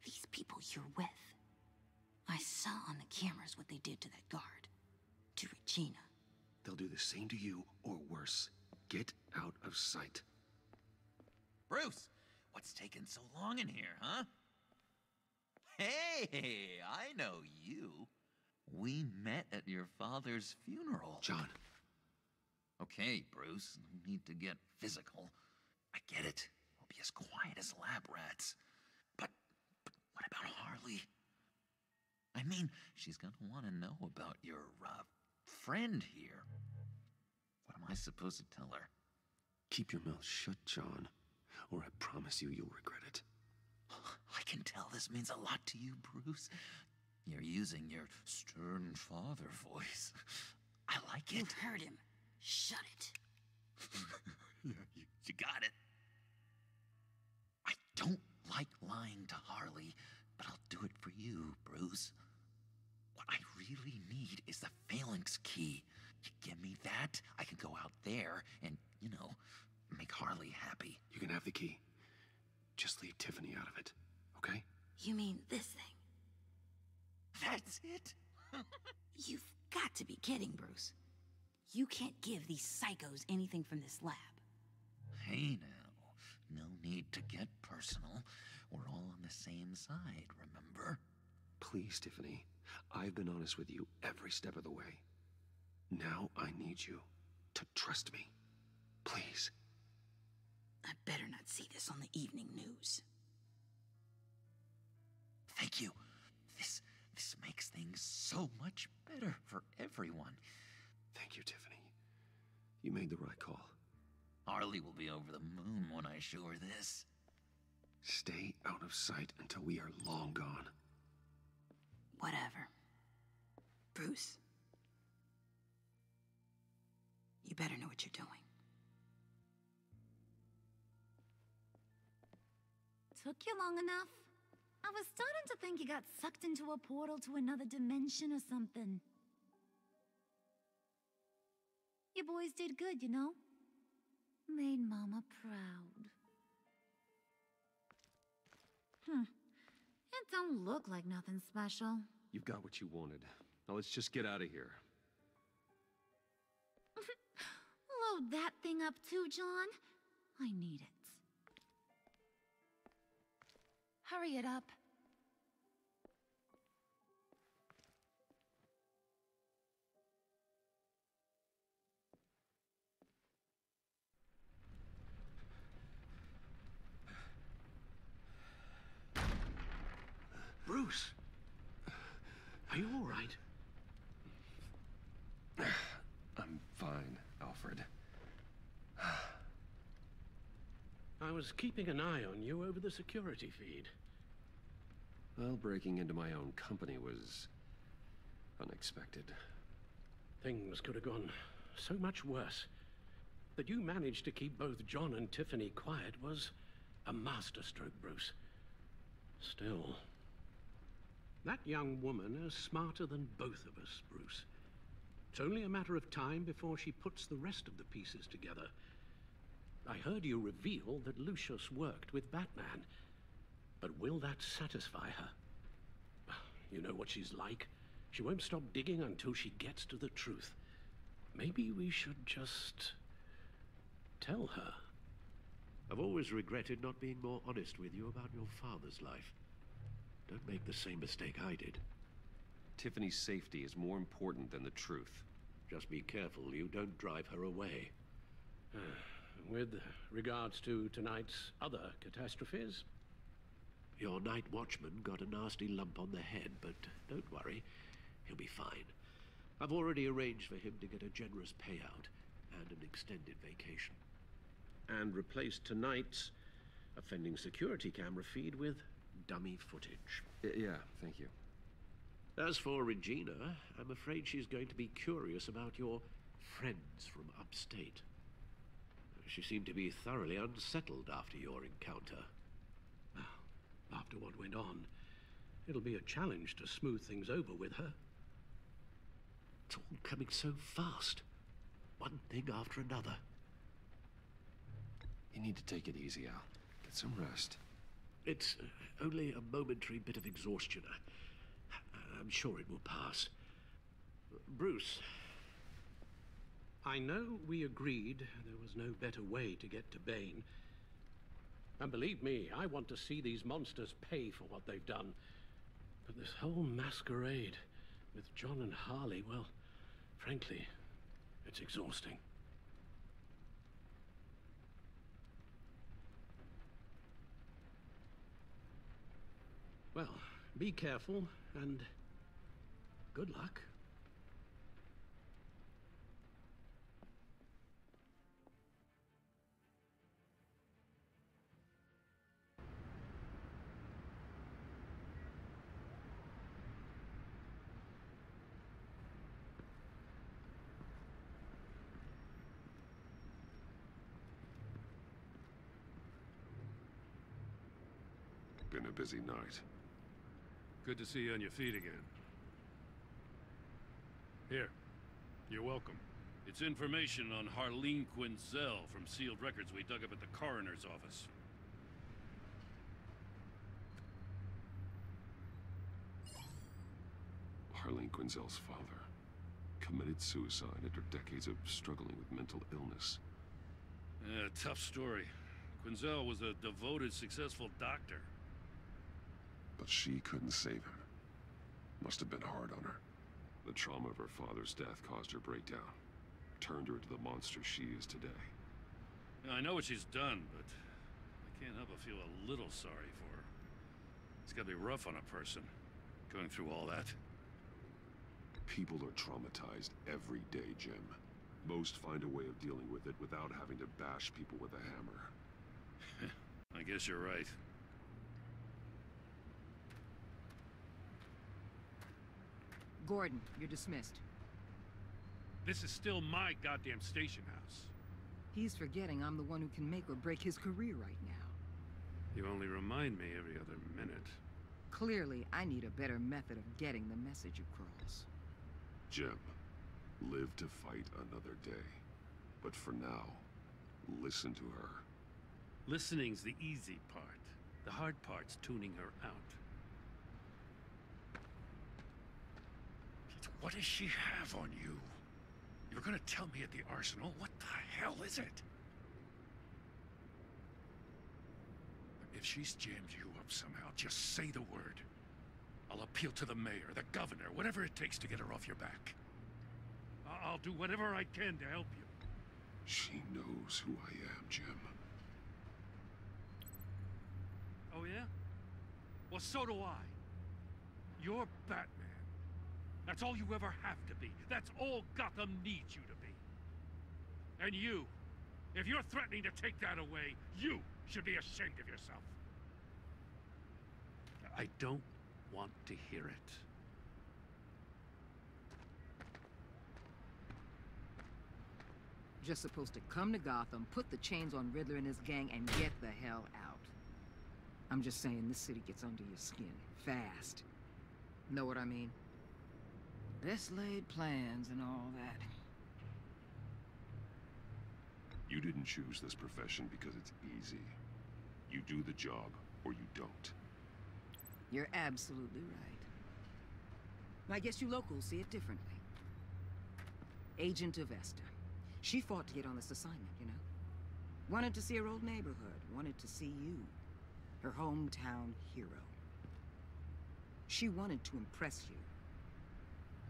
These people you're with. I saw on the cameras what they did to that guard. To Regina. They'll do the same to you, or worse. Get out of sight. Bruce, what's taking so long in here, huh? Hey, I know you. We met at your father's funeral. John. Okay, Bruce, no need to get physical. I get it. We'll be as quiet as lab rats. But what about Harley? I mean, she's gonna want to know about your, friend here. What am I supposed to tell her? Keep your mouth shut, John, or I promise you you'll regret it. I can tell this means a lot to you, Bruce. You're using your stern father voice. I like it. You heard him. Shut it. You got it. I don't like lying to Harley, but I'll do it for you, Bruce. What I really need is the phalanx key. You give me that, I can go out there and, make Harley happy. You can have the key. Just leave Tiffany out of it, okay? You mean this thing? That's it? You've got to be kidding, Bruce. You can't give these psychos anything from this lab. Hey now, no need to get personal. We're all on the same side, remember? Please, Tiffany. I've been honest with you every step of the way. Now I need you to trust me. Please. I better not see this on the evening news. Thank you. This makes things so much better for everyone. Thank you, Tiffany. You made the right call. Harley will be over the moon when I show her this. Stay out of sight until we are long gone. Whatever. Bruce. You better know what you're doing. Took you long enough? I was starting to think you got sucked into a portal to another dimension or something. You boys did good, you know? Made Mama proud. It don't look like nothing special. You've got what you wanted. Now let's just get out of here. Load that thing up too, John. I need it. Hurry it up. Bruce, are you all right? I'm fine, Alfred. I was keeping an eye on you over the security feed. Well, breaking into my own company was unexpected. Things could have gone so much worse. That you managed to keep both John and Tiffany quiet was a masterstroke, Bruce. Still, that young woman is smarter than both of us, Bruce. It's only a matter of time before she puts the rest of the pieces together. I heard you reveal that Lucius worked with Batman. But will that satisfy her? You know what she's like. She won't stop digging until she gets to the truth. Maybe we should just tell her. I've always regretted not being more honest with you about your father's life. Don't make the same mistake I did. Tiffany's safety is more important than the truth. Just be careful you don't drive her away. With regards to tonight's other catastrophes? Your night watchman got a nasty lump on the head, but don't worry, he'll be fine. I've already arranged for him to get a generous payout and an extended vacation. And replaced tonight's offending security camera feed with dummy footage. Yeah, thank you. As for Regina, I'm afraid she's going to be curious about your friends from upstate. She seemed to be thoroughly unsettled after your encounter. Well, after what went on, it'll be a challenge to smooth things over with her. It's all coming so fast. One thing after another. You need to take it easy, Al. Get some rest. It's only a momentary bit of exhaustion. I'm sure it will pass. Bruce. I know we agreed there was no better way to get to Bane. And believe me, I want to see these monsters pay for what they've done. But this whole masquerade with John and Harley, well, frankly, it's exhausting. Well, be careful and good luck. Been a busy night. Good to see you on your feet again. Here, you're welcome. It's information on Harleen Quinzel from sealed records we dug up at the coroner's office. Harleen Quinzel's father committed suicide after decades of struggling with mental illness. Yeah, tough story. Quinzel was a devoted, successful doctor. But she couldn't save him. Must have been hard on her. The trauma of her father's death caused her breakdown. Turned her into the monster she is today. Yeah, I know what she's done, but I can't help but feel a little sorry for her. It's gotta be rough on a person, going through all that. People are traumatized every day, Jim. Most find a way of dealing with it without having to bash people with a hammer. I guess you're right. Gordon, you're dismissed. This is still my goddamn station house. He's forgetting I'm the one who can make or break his career right now. You only remind me every other minute. Clearly, I need a better method of getting the message across. Jim, live to fight another day. But for now, listen to her. Listening's the easy part. The hard part's tuning her out. What does she have on you? You were gonna tell me at the arsenal? What the hell is it? If she's jammed you up somehow, just say the word. I'll appeal to the mayor, the governor, whatever it takes to get her off your back. I'll do whatever I can to help you. She knows who I am, Jim. Oh, yeah? Well, so do I. You're Batman. That's all you ever have to be. That's all Gotham needs you to be. And you, if you're threatening to take that away, you should be ashamed of yourself. I don't want to hear it. Just supposed to come to Gotham, put the chains on Riddler and his gang, and get the hell out. I'm just saying, this city gets under your skin. Fast. Know what I mean? Best laid plans and all that. You didn't choose this profession because it's easy. You do the job, or you don't. You're absolutely right. I guess you locals see it differently. Agent of Vesta. She fought to get on this assignment, you know? Wanted to see her old neighborhood. Wanted to see you. Her hometown hero. She wanted to impress you.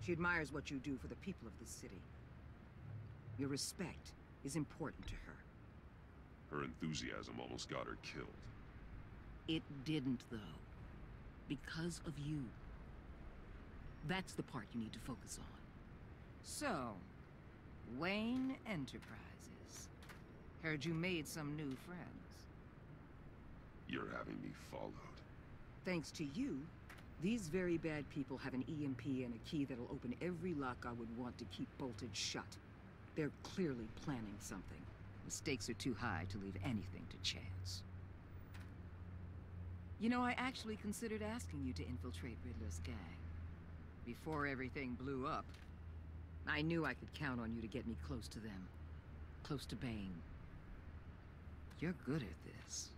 She admires what you do for the people of this city. Your respect is important to her. Her enthusiasm almost got her killed. It didn't, though. Because of you. That's the part you need to focus on. So, Wayne Enterprises. Heard you made some new friends. You're having me followed. Thanks to you, these very bad people have an EMP and a key that'll open every lock I would want to keep bolted shut. They're clearly planning something. The stakes are too high to leave anything to chance. You know, I actually considered asking you to infiltrate Riddler's gang. Before everything blew up, I knew I could count on you to get me close to them. Close to Bane. You're good at this.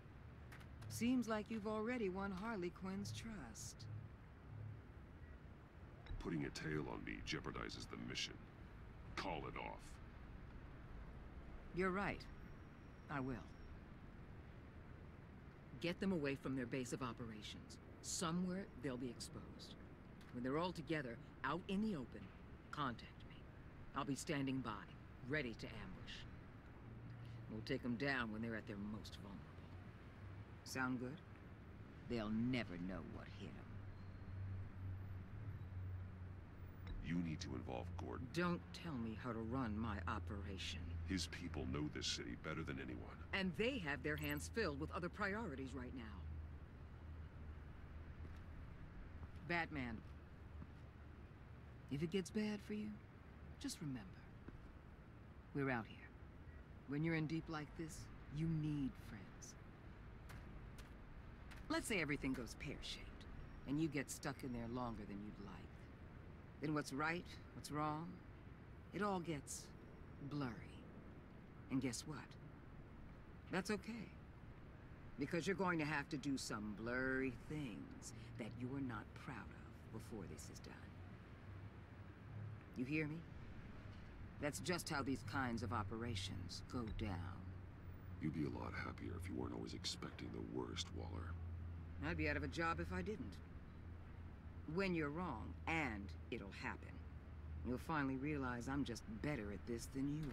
Seems like you've already won Harley Quinn's trust. Putting a tail on me jeopardizes the mission. Call it off. You're right. I will. Get them away from their base of operations. Somewhere they'll be exposed. When they're all together, out in the open, contact me. I'll be standing by, ready to ambush. We'll take them down when they're at their most vulnerable. Sound good? They'll never know what hit them. You need to involve Gordon. Don't tell me how to run my operation. His people know this city better than anyone. And they have their hands filled with other priorities right now. Batman. If it gets bad for you, just remember. We're out here. When you're in deep like this, you need friends. Let's say everything goes pear-shaped, and you get stuck in there longer than you'd like. Then what's right, what's wrong, it all gets blurry. And guess what? That's okay. Because you're going to have to do some blurry things that you're not proud of before this is done. You hear me? That's just how these kinds of operations go down. You'd be a lot happier if you weren't always expecting the worst, Waller. I'd be out of a job if I didn't. When you're wrong, and it'll happen, you'll finally realize I'm just better at this than you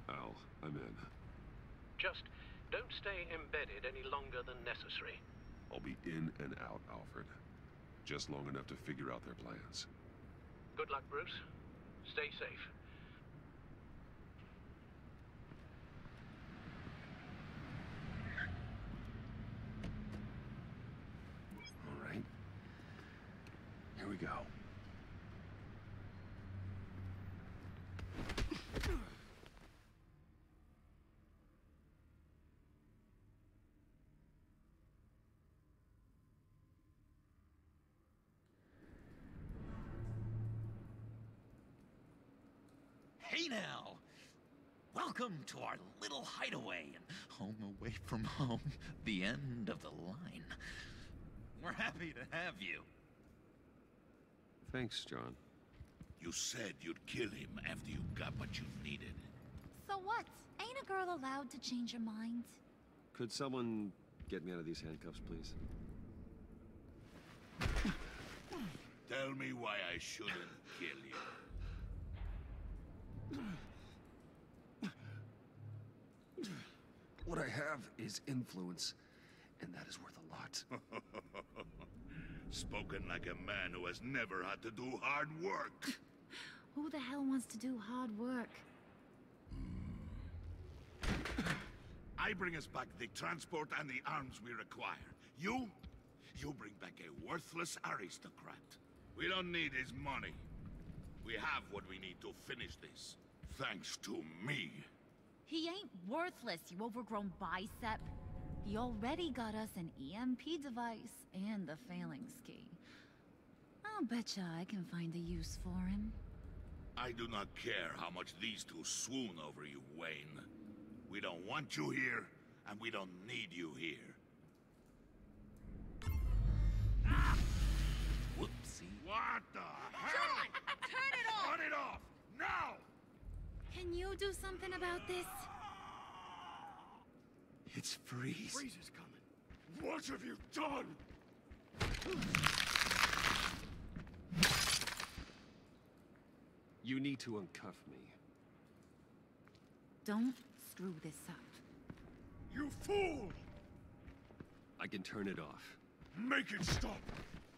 are. Al, I'm in. Just don't stay embedded any longer than necessary. I'll be in and out, Alfred. Just long enough to figure out their plans. Good luck, Bruce. Stay safe. All right. Here we go. Hey now! Welcome to our little hideaway and home away from home, the end of the line. We're happy to have you. Thanks, John. You said you'd kill him after you got what you needed. So what? Ain't a girl allowed to change her mind? Could someone get me out of these handcuffs, please? Tell me why I shouldn't kill you. What I have is influence, and that is worth a lot. Spoken like a man who has never had to do hard work. Who the hell wants to do hard work? I bring us back the transport and the arms we require. You bring back a worthless aristocrat. We don't need his money. We have what we need to finish this. Thanks to me. He ain't worthless, you overgrown bicep. He already got us an EMP device and the phalanx key. I'll betcha I can find a use for him. I do not care how much these two swoon over you, Wayne. We don't want you here, and we don't need you here. Whoopsie. What the hell? John! Turn it off! Turn it off! Now! Can you do something about this? It's Freeze. Freeze is coming. What have you done? You need to uncuff me. Don't screw this up. You fool! I can turn it off. Make it stop,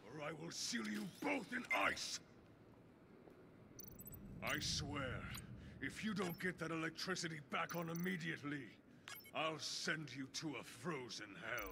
or I will seal you both in ice! I swear, if you don't get that electricity back on immediately, I'll send you to a frozen hell.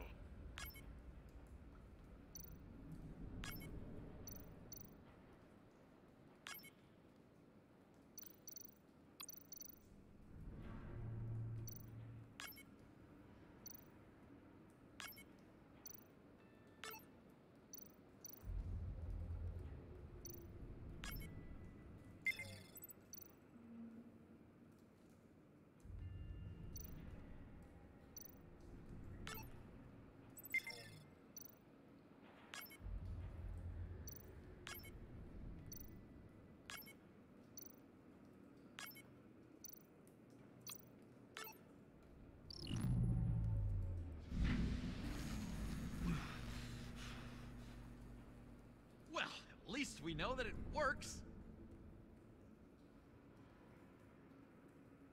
At least we know that it works.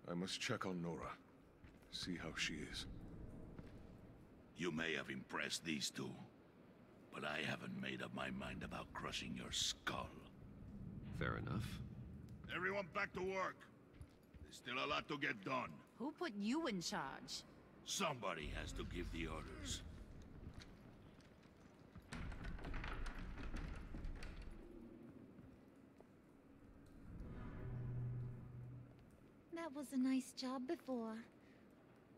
I must check on Nora. See how she is. You may have impressed these two, but I haven't made up my mind about crushing your skull. Fair enough. Everyone back to work. There's still a lot to get done. Who put you in charge? Somebody has to give the orders. That was a nice job before.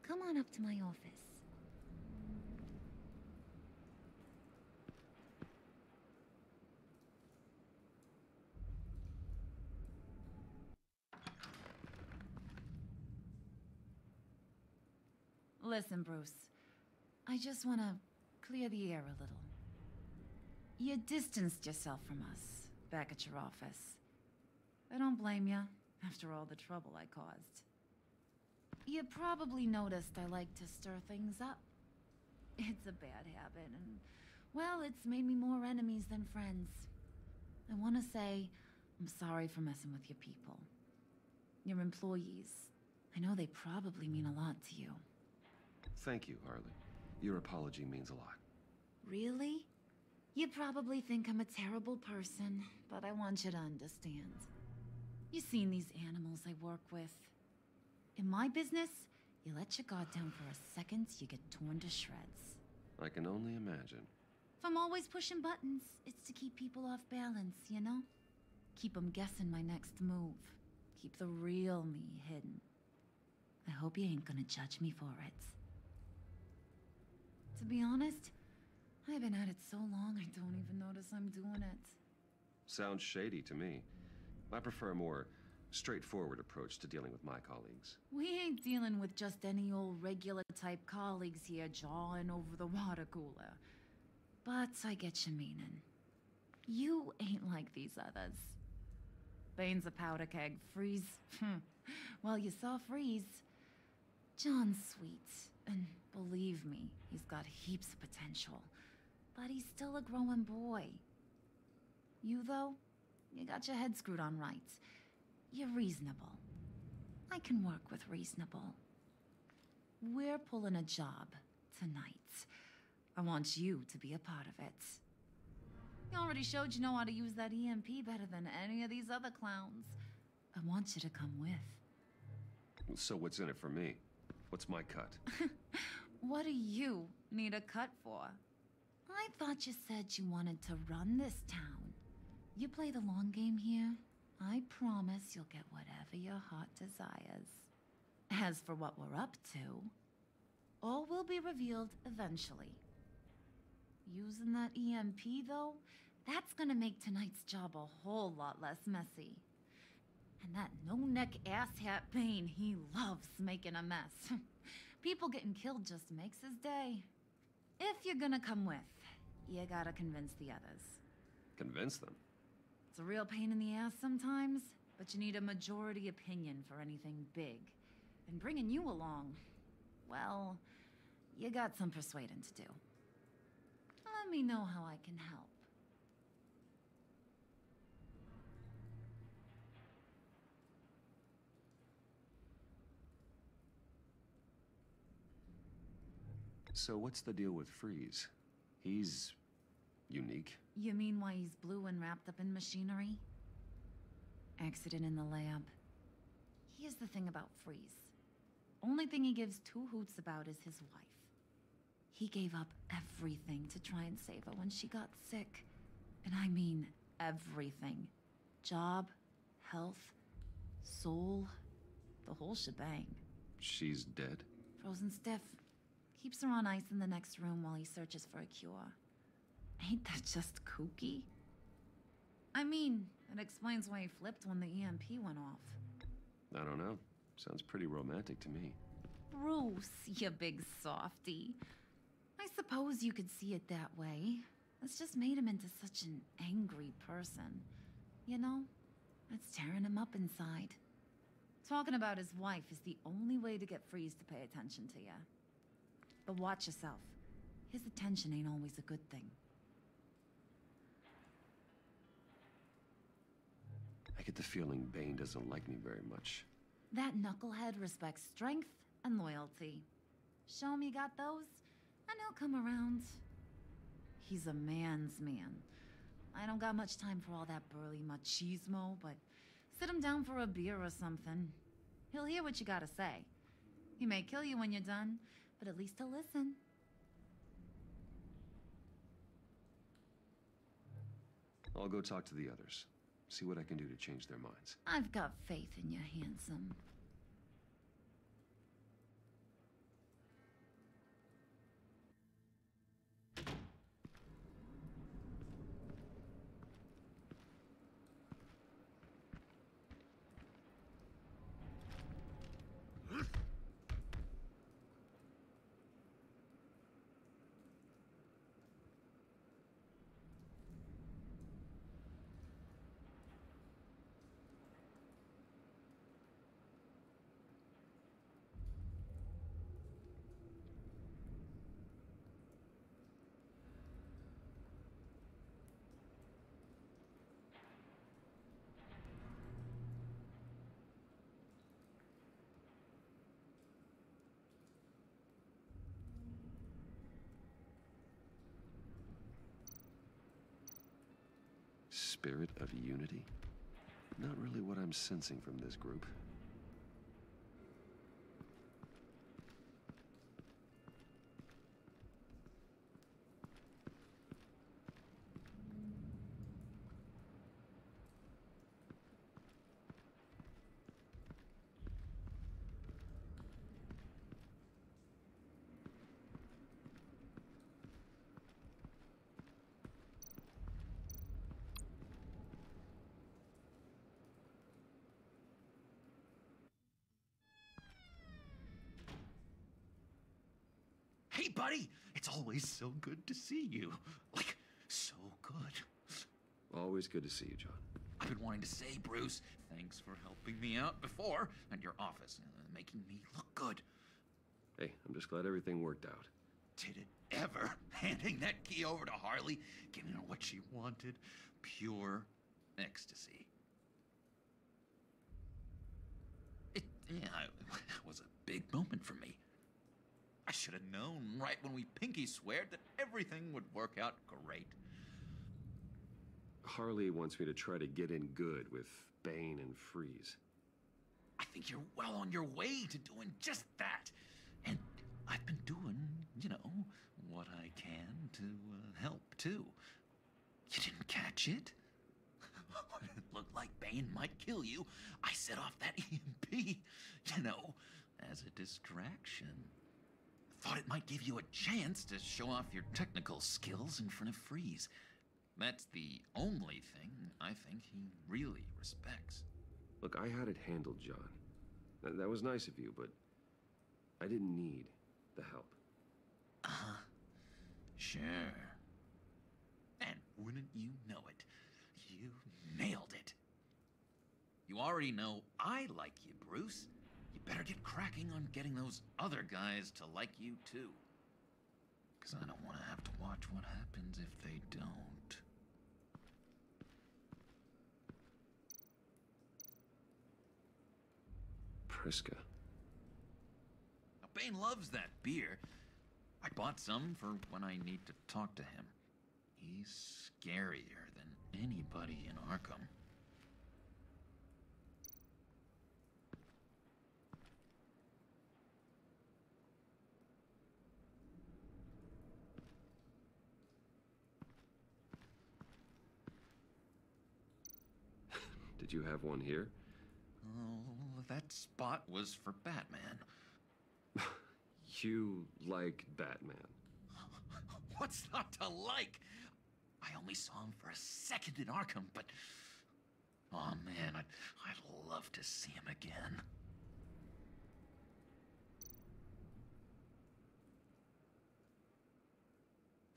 Come on up to my office. Listen, Bruce. I just want to clear the air a little. You distanced yourself from us back at your office. I don't blame you, after all the trouble I caused. You probably noticed I like to stir things up. It's a bad habit, and, well, it's made me more enemies than friends. I want to say I'm sorry for messing with your people. Your employees. I know they probably mean a lot to you. Thank you, Harley. Your apology means a lot. Really? You probably think I'm a terrible person, but I want you to understand. You've seen these animals I work with. In my business, you let your guard down for a second, you get torn to shreds. I can only imagine. If I'm always pushing buttons, it's to keep people off balance, you know? Keep them guessing my next move. Keep the real me hidden. I hope you ain't gonna judge me for it. To be honest, I've been at it so long I don't even notice I'm doing it. Sounds shady to me. I prefer a more straightforward approach to dealing with my colleagues. We ain't dealing with just any old regular type colleagues here jawing over the water cooler. But I get your meaning. You ain't like these others. Bane's a powder keg. Freeze. Well, you saw Freeze. John's sweet, and believe me, he's got heaps of potential. But he's still a growing boy. You, though, you got your head screwed on right. You're reasonable. I can work with reasonable. We're pulling a job tonight. I want you to be a part of it. You already showed you know how to use that EMP better than any of these other clowns. I want you to come with. So what's in it for me? What's my cut? What do you need a cut for? I thought you said you wanted to run this town. You play the long game here, I promise you'll get whatever your heart desires. As for what we're up to, all will be revealed eventually. Using that EMP, though, that's gonna make tonight's job a whole lot less messy. And that no-neck asshat Bane, he loves making a mess. People getting killed just makes his day. If you're gonna come with, you gotta convince the others. Convince them? It's a real pain in the ass sometimes, but you need a majority opinion for anything big. And bringing you along, well, you got some persuading to do. Let me know how I can help. So what's the deal with Freeze? He's unique. You mean why he's blue and wrapped up in machinery? Accident in the lab. Here's the thing about Freeze. Only thing he gives two hoots about is his wife. He gave up everything to try and save her when she got sick. And I mean everything. Job, health, soul, the whole shebang. She's dead? Frozen stiff. Keeps her on ice in the next room while he searches for a cure. Ain't that just kooky? I mean, it explains why he flipped when the EMP went off. I don't know. Sounds pretty romantic to me. Bruce, you big softy. I suppose you could see it that way. It's just made him into such an angry person. You know, it's tearing him up inside. Talking about his wife is the only way to get Freeze to pay attention to you. But watch yourself. His attention ain't always a good thing. I get the feeling Bane doesn't like me very much. That knucklehead respects strength and loyalty. Show him you got those, and he'll come around. He's a man's man. I don't got much time for all that burly machismo, but sit him down for a beer or something. He'll hear what you gotta say. He may kill you when you're done, but at least he'll listen. I'll go talk to the others. See what I can do to change their minds. I've got faith in you, handsome. Spirit of unity? Not really what I'm sensing from this group. Hey, buddy! It's always so good to see you. Like, so good. Always good to see you, John. I've been wanting to say, Bruce, thanks for helping me out before at your office, making me look good. Hey, I'm just glad everything worked out. Did it ever? Handing that key over to Harley, giving her what she wanted. Pure ecstasy. It was a big moment for me. I should have known right when we pinky sweared that everything would work out great. Harley wants me to try to get in good with Bane and Freeze. I think you're well on your way to doing just that. And I've been doing, you know, what I can to help, too. You didn't catch it? When it looked like Bane might kill you, I set off that EMP, you know, as a distraction. Thought it might give you a chance to show off your technical skills in front of Freeze. That's the only thing I think he really respects. Look, I had it handled, John. That was nice of you, but I didn't need the help. Sure. And wouldn't you know it, you nailed it. You already know I like you, Bruce. You better get cracking on getting those other guys to like you too. 'Cause I don't want to have to watch what happens if they don't. Priska. Now, Bane loves that beer. I bought some for when I need to talk to him. He's scarier than anybody in Arkham. Did you have one here? Oh, that spot was for Batman. You like Batman. What's not to like? I only saw him for a second in Arkham, but... oh man, I'd love to see him again.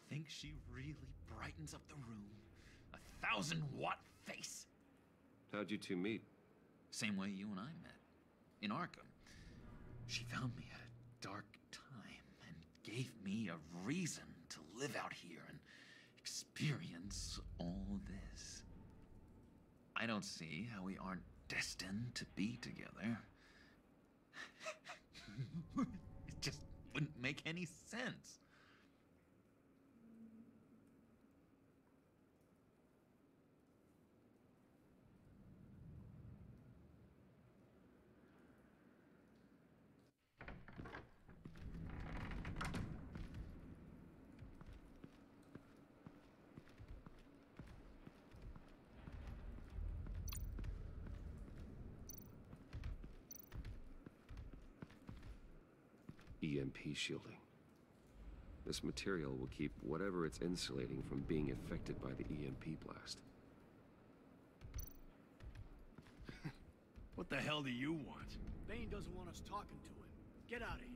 Think she really brightens up the room? 1,000-watt face. How'd you two meet? Same way you and I met. In Arkham. She found me at a dark time and gave me a reason to live out here and experience all this. I don't see how we aren't destined to be together. It just wouldn't make any sense. EMP shielding. This material will keep whatever it's insulating from being affected by the EMP blast. What the hell do you want? Bane doesn't want us talking to him. Get out of here.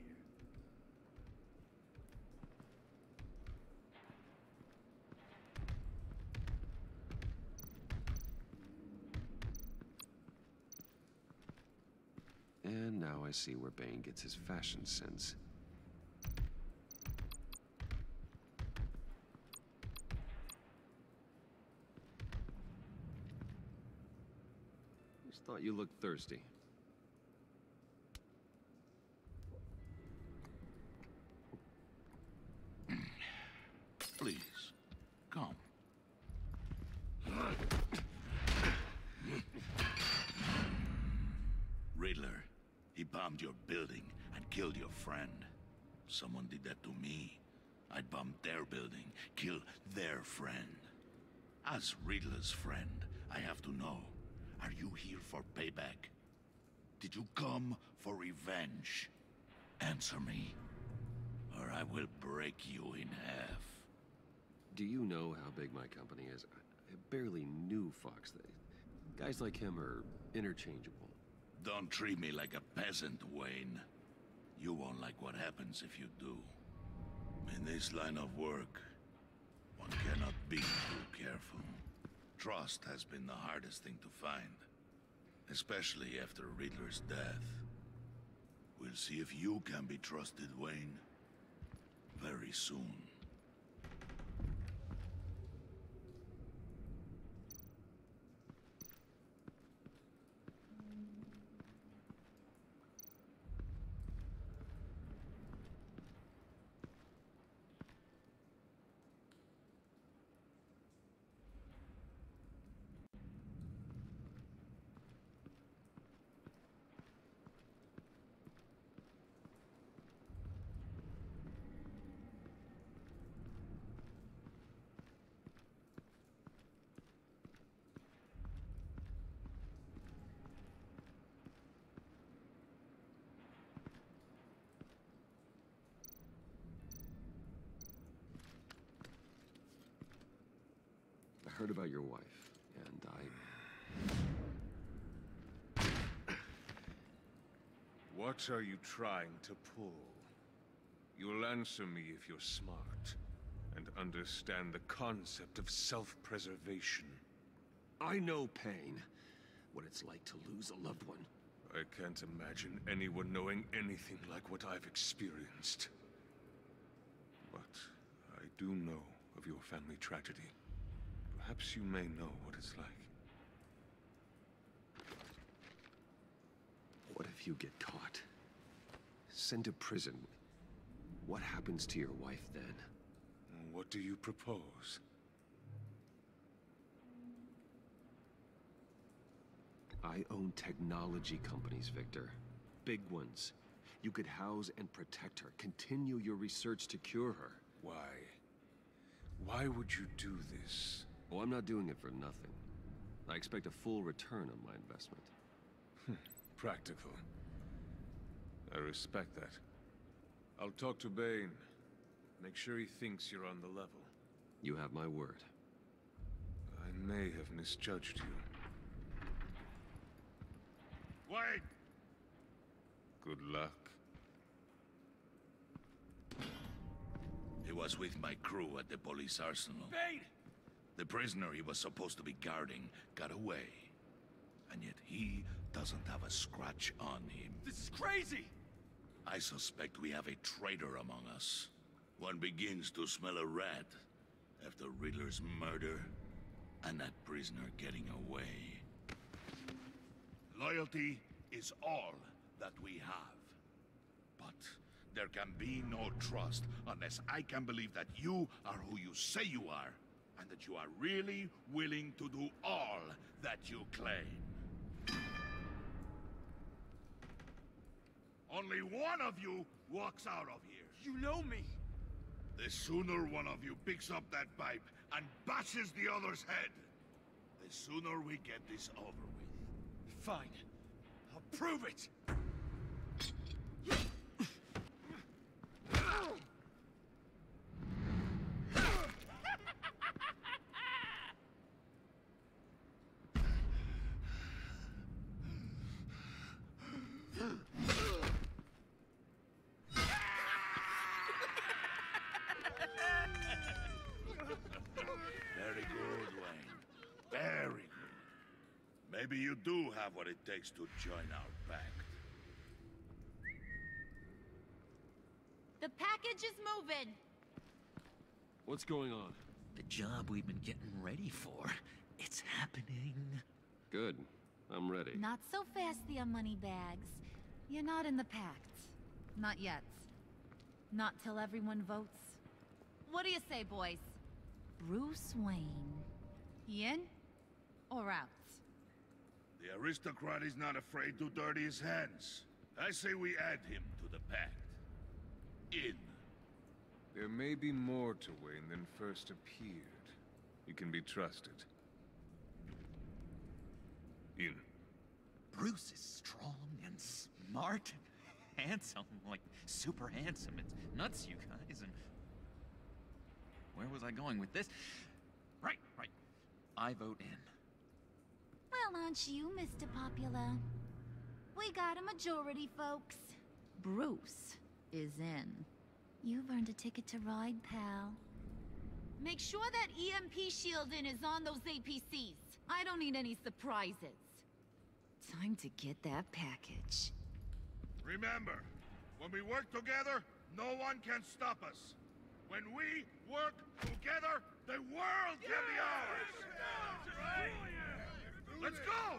And now I see where Bane gets his fashion sense. Just thought you looked thirsty. Please, come. Riddler, he bombed your building and killed your friend. Someone did that to me. I'd bomb their building, kill their friend. As Riddler's friend, I have to know, are you here for payback? Did you come for revenge? Answer me, or I will break you in half. Do you know how big my company is? I barely knew Fox. Guys like him are interchangeable. Don't treat me like a peasant, Wayne. You won't like what happens if you do. In this line of work, one cannot be too careful. Trust has been the hardest thing to find, especially after Riddler's death. We'll see if you can be trusted, Wayne, very soon. I heard about your wife, and What are you trying to pull? You'll answer me if you're smart and understand the concept of self-preservation. I know pain. What it's like to lose a loved one. I can't imagine anyone knowing anything like what I've experienced. But I do know of your family tragedy. Perhaps you may know what it's like. What if you get caught? Sent to prison? What happens to your wife then? What do you propose? I own technology companies, Victor. Big ones. You could house and protect her. Continue your research to cure her. Why? Why would you do this? Oh, I'm not doing it for nothing. I expect a full return on my investment. Practical. I respect that. I'll talk to Bane. Make sure he thinks you're on the level. You have my word. I may have misjudged you. Wait! Good luck. He was with my crew at the police arsenal. Bane! The prisoner he was supposed to be guarding got away. And yet he doesn't have a scratch on him. This is crazy! I suspect we have a traitor among us. One begins to smell a rat after Riddler's murder and that prisoner getting away. Loyalty is all that we have. But there can be no trust unless I can believe that you are who you say you are, and that you are really willing to do all that you claim. Only one of you walks out of here. You know me! The sooner one of you picks up that pipe and bashes the other's head, the sooner we get this over with. Fine. I'll prove it! Very good, Wayne. Very good. Maybe you do have what it takes to join our pact. The package is moving. What's going on? The job we've been getting ready for. It's happening. Good. I'm ready. Not so fast, the Moneybags. You're not in the pact. Not yet. Not till everyone votes. What do you say, boys? Bruce Wayne. In or out? The aristocrat is not afraid to dirty his hands. I say we add him to the pact. In. There may be more to Wayne than first appeared. You can be trusted. In. Bruce is strong and smart and handsome, like super handsome. It's nuts, you guys, and... Where was I going with this? Right. I vote in. Well, aren't you, Mr. Popular? We got a majority, folks. Bruce is in. You've earned a ticket to ride, pal. Make sure that EMP shielding is on those APCs. I don't need any surprises. Time to get that package. Remember, when we work together, no one can stop us. When we work together, the world can be ours! Let's go!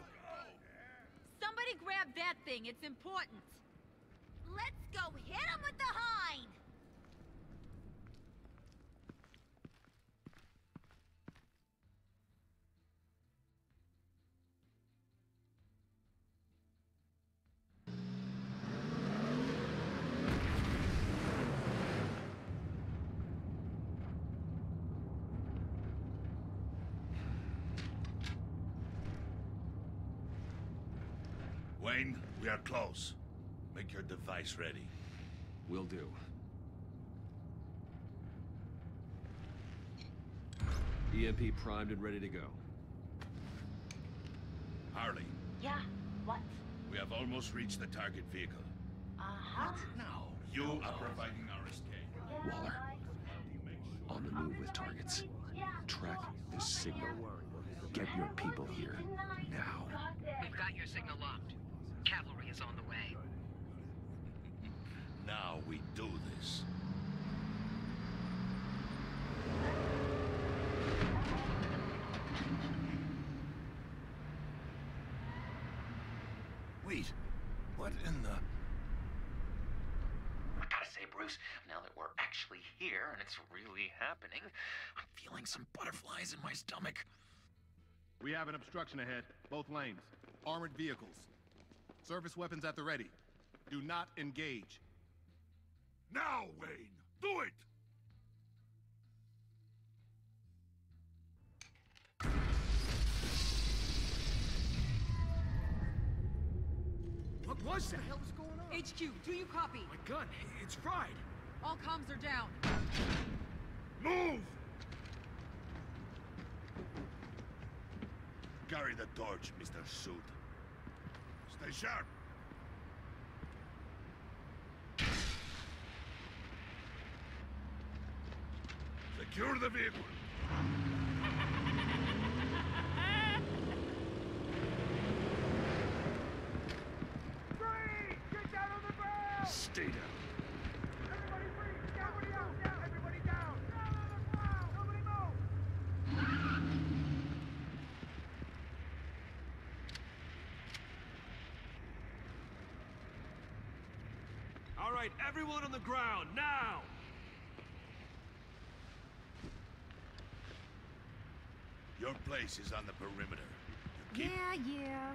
Somebody grab that thing, it's important. Let's go hit him with the hind! Wayne, we are close. Make your device ready. Will do. EMP primed and ready to go. Harley. Yeah, what? We have almost reached the target vehicle. No. You are providing our escape. Waller, on the move with targets. Track this signal. Get your people here, now. We've got your signal locked. Cavalry is on the way. Now we do this. Wait, what in the... I gotta say, Bruce, now that we're actually here and it's really happening, I'm feeling some butterflies in my stomach. We have an obstruction ahead, both lanes. Armored vehicles. Service weapons at the ready. Do not engage. Now, Wayne! Do it! What was that? What the hell is going on? HQ, do you copy? My gun, it's fried. All comms are down. Move! Carry the torch, Mr. Suit. Stay sharp. Secure the vehicle. Get down on the ground! Stay down. Everybody freeze! Everybody out! Down! Everybody down! Down on the ground! Nobody move! All right, everyone on the ground, now! Your place is on the perimeter. You keep... Yeah.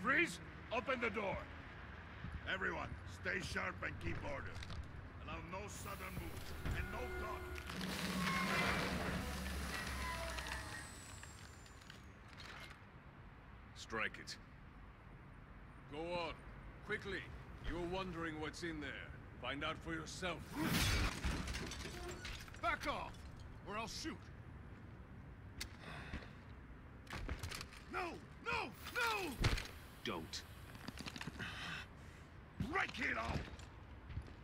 Freeze! Open the door! Everyone, stay sharp and keep order. Allow no sudden moves, and no talking. Strike it. Go on. Quickly. You're wondering what's in there. Find out for yourself. Back off, or I'll shoot. No! No! No! Don't. Break it off!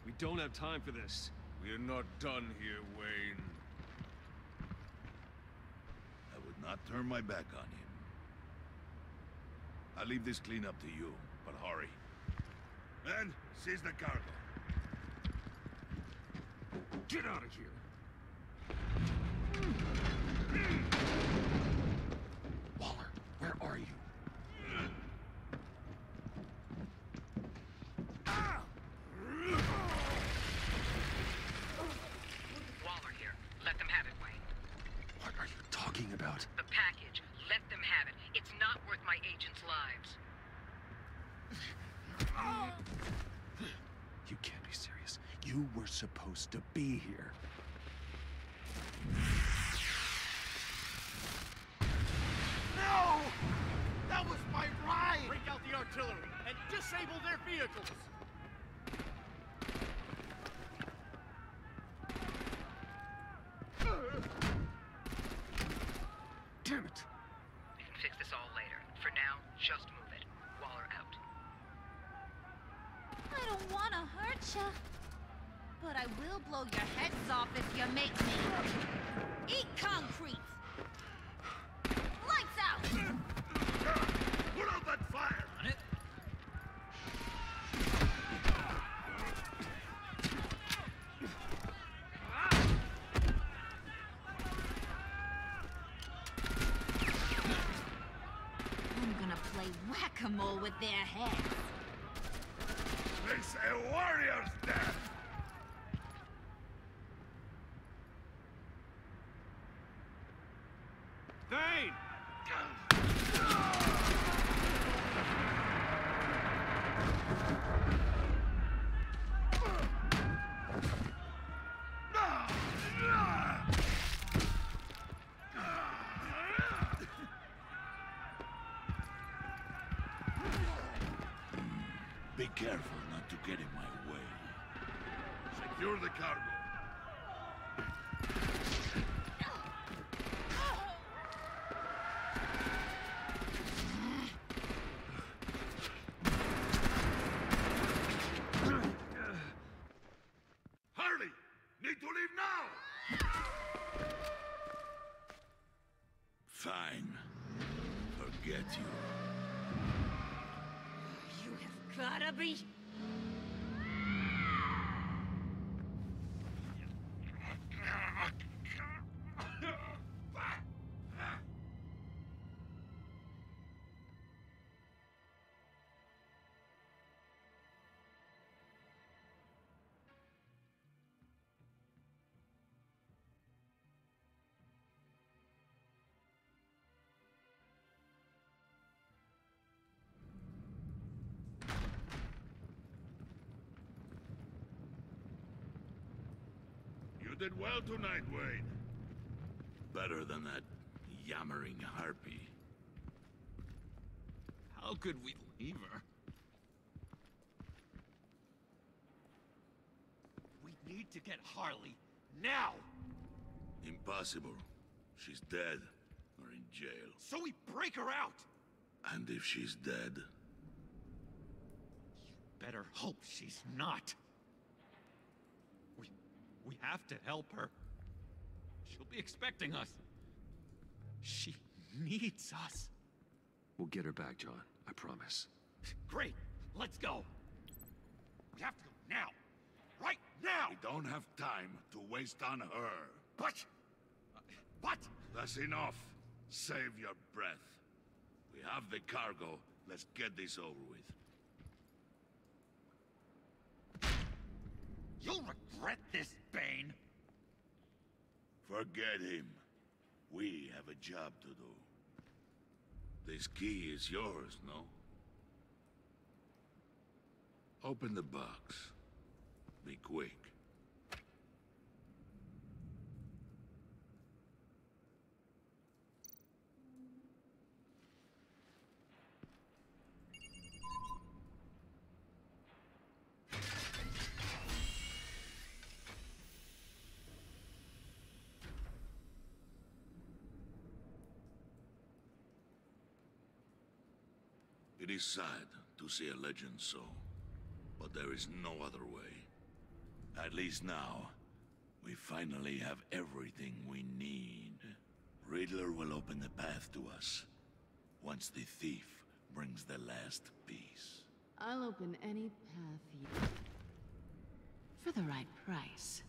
We don't have time for this. We're not done here, Wayne. I would not turn my back on him. I'll leave this cleanup to you, but hurry. Men, seize the cargo. Get out of here. Waller, where are you? Waller here. Let them have it, Wayne. What are you talking about? The package. Let them have it. It's not worth my agents' lives. You can't be serious. You were supposed to be here. No! That was my ride! Break out the artillery and disable their vehicles! Damn it! We can fix this all later. For now, just move it. Waller out. I don't want to hurt ya. But I will blow your heads off if you make me. Eat concrete! Lights out! Put out that fire! On it. I'm gonna play whack-a-mole with their heads. It's a warrior's death! Thane! Be careful not to get in my way. Secure the cargo. get you. You have gotta be... You did well tonight, Wayne. Better than that yammering harpy. How could we leave her? We need to get Harley now! Impossible. She's dead or in jail. So we break her out! And if she's dead? Better hope she's not. We have to help her. She'll be expecting us. She needs us. We'll get her back, John. I promise. Great. Let's go. We have to go now. Right now! We don't have time to waste on her. But... What? That's enough. Save your breath. We have the cargo. Let's get this over with. You'll regret this, Bane. Forget him. We have a job to do. This key is yours, no? Open the box. Be quick. It is sad to see a legend so, but there is no other way. At least now, we finally have everything we need. Riddler will open the path to us, once the thief brings the last piece. I'll open any path you... for the right price.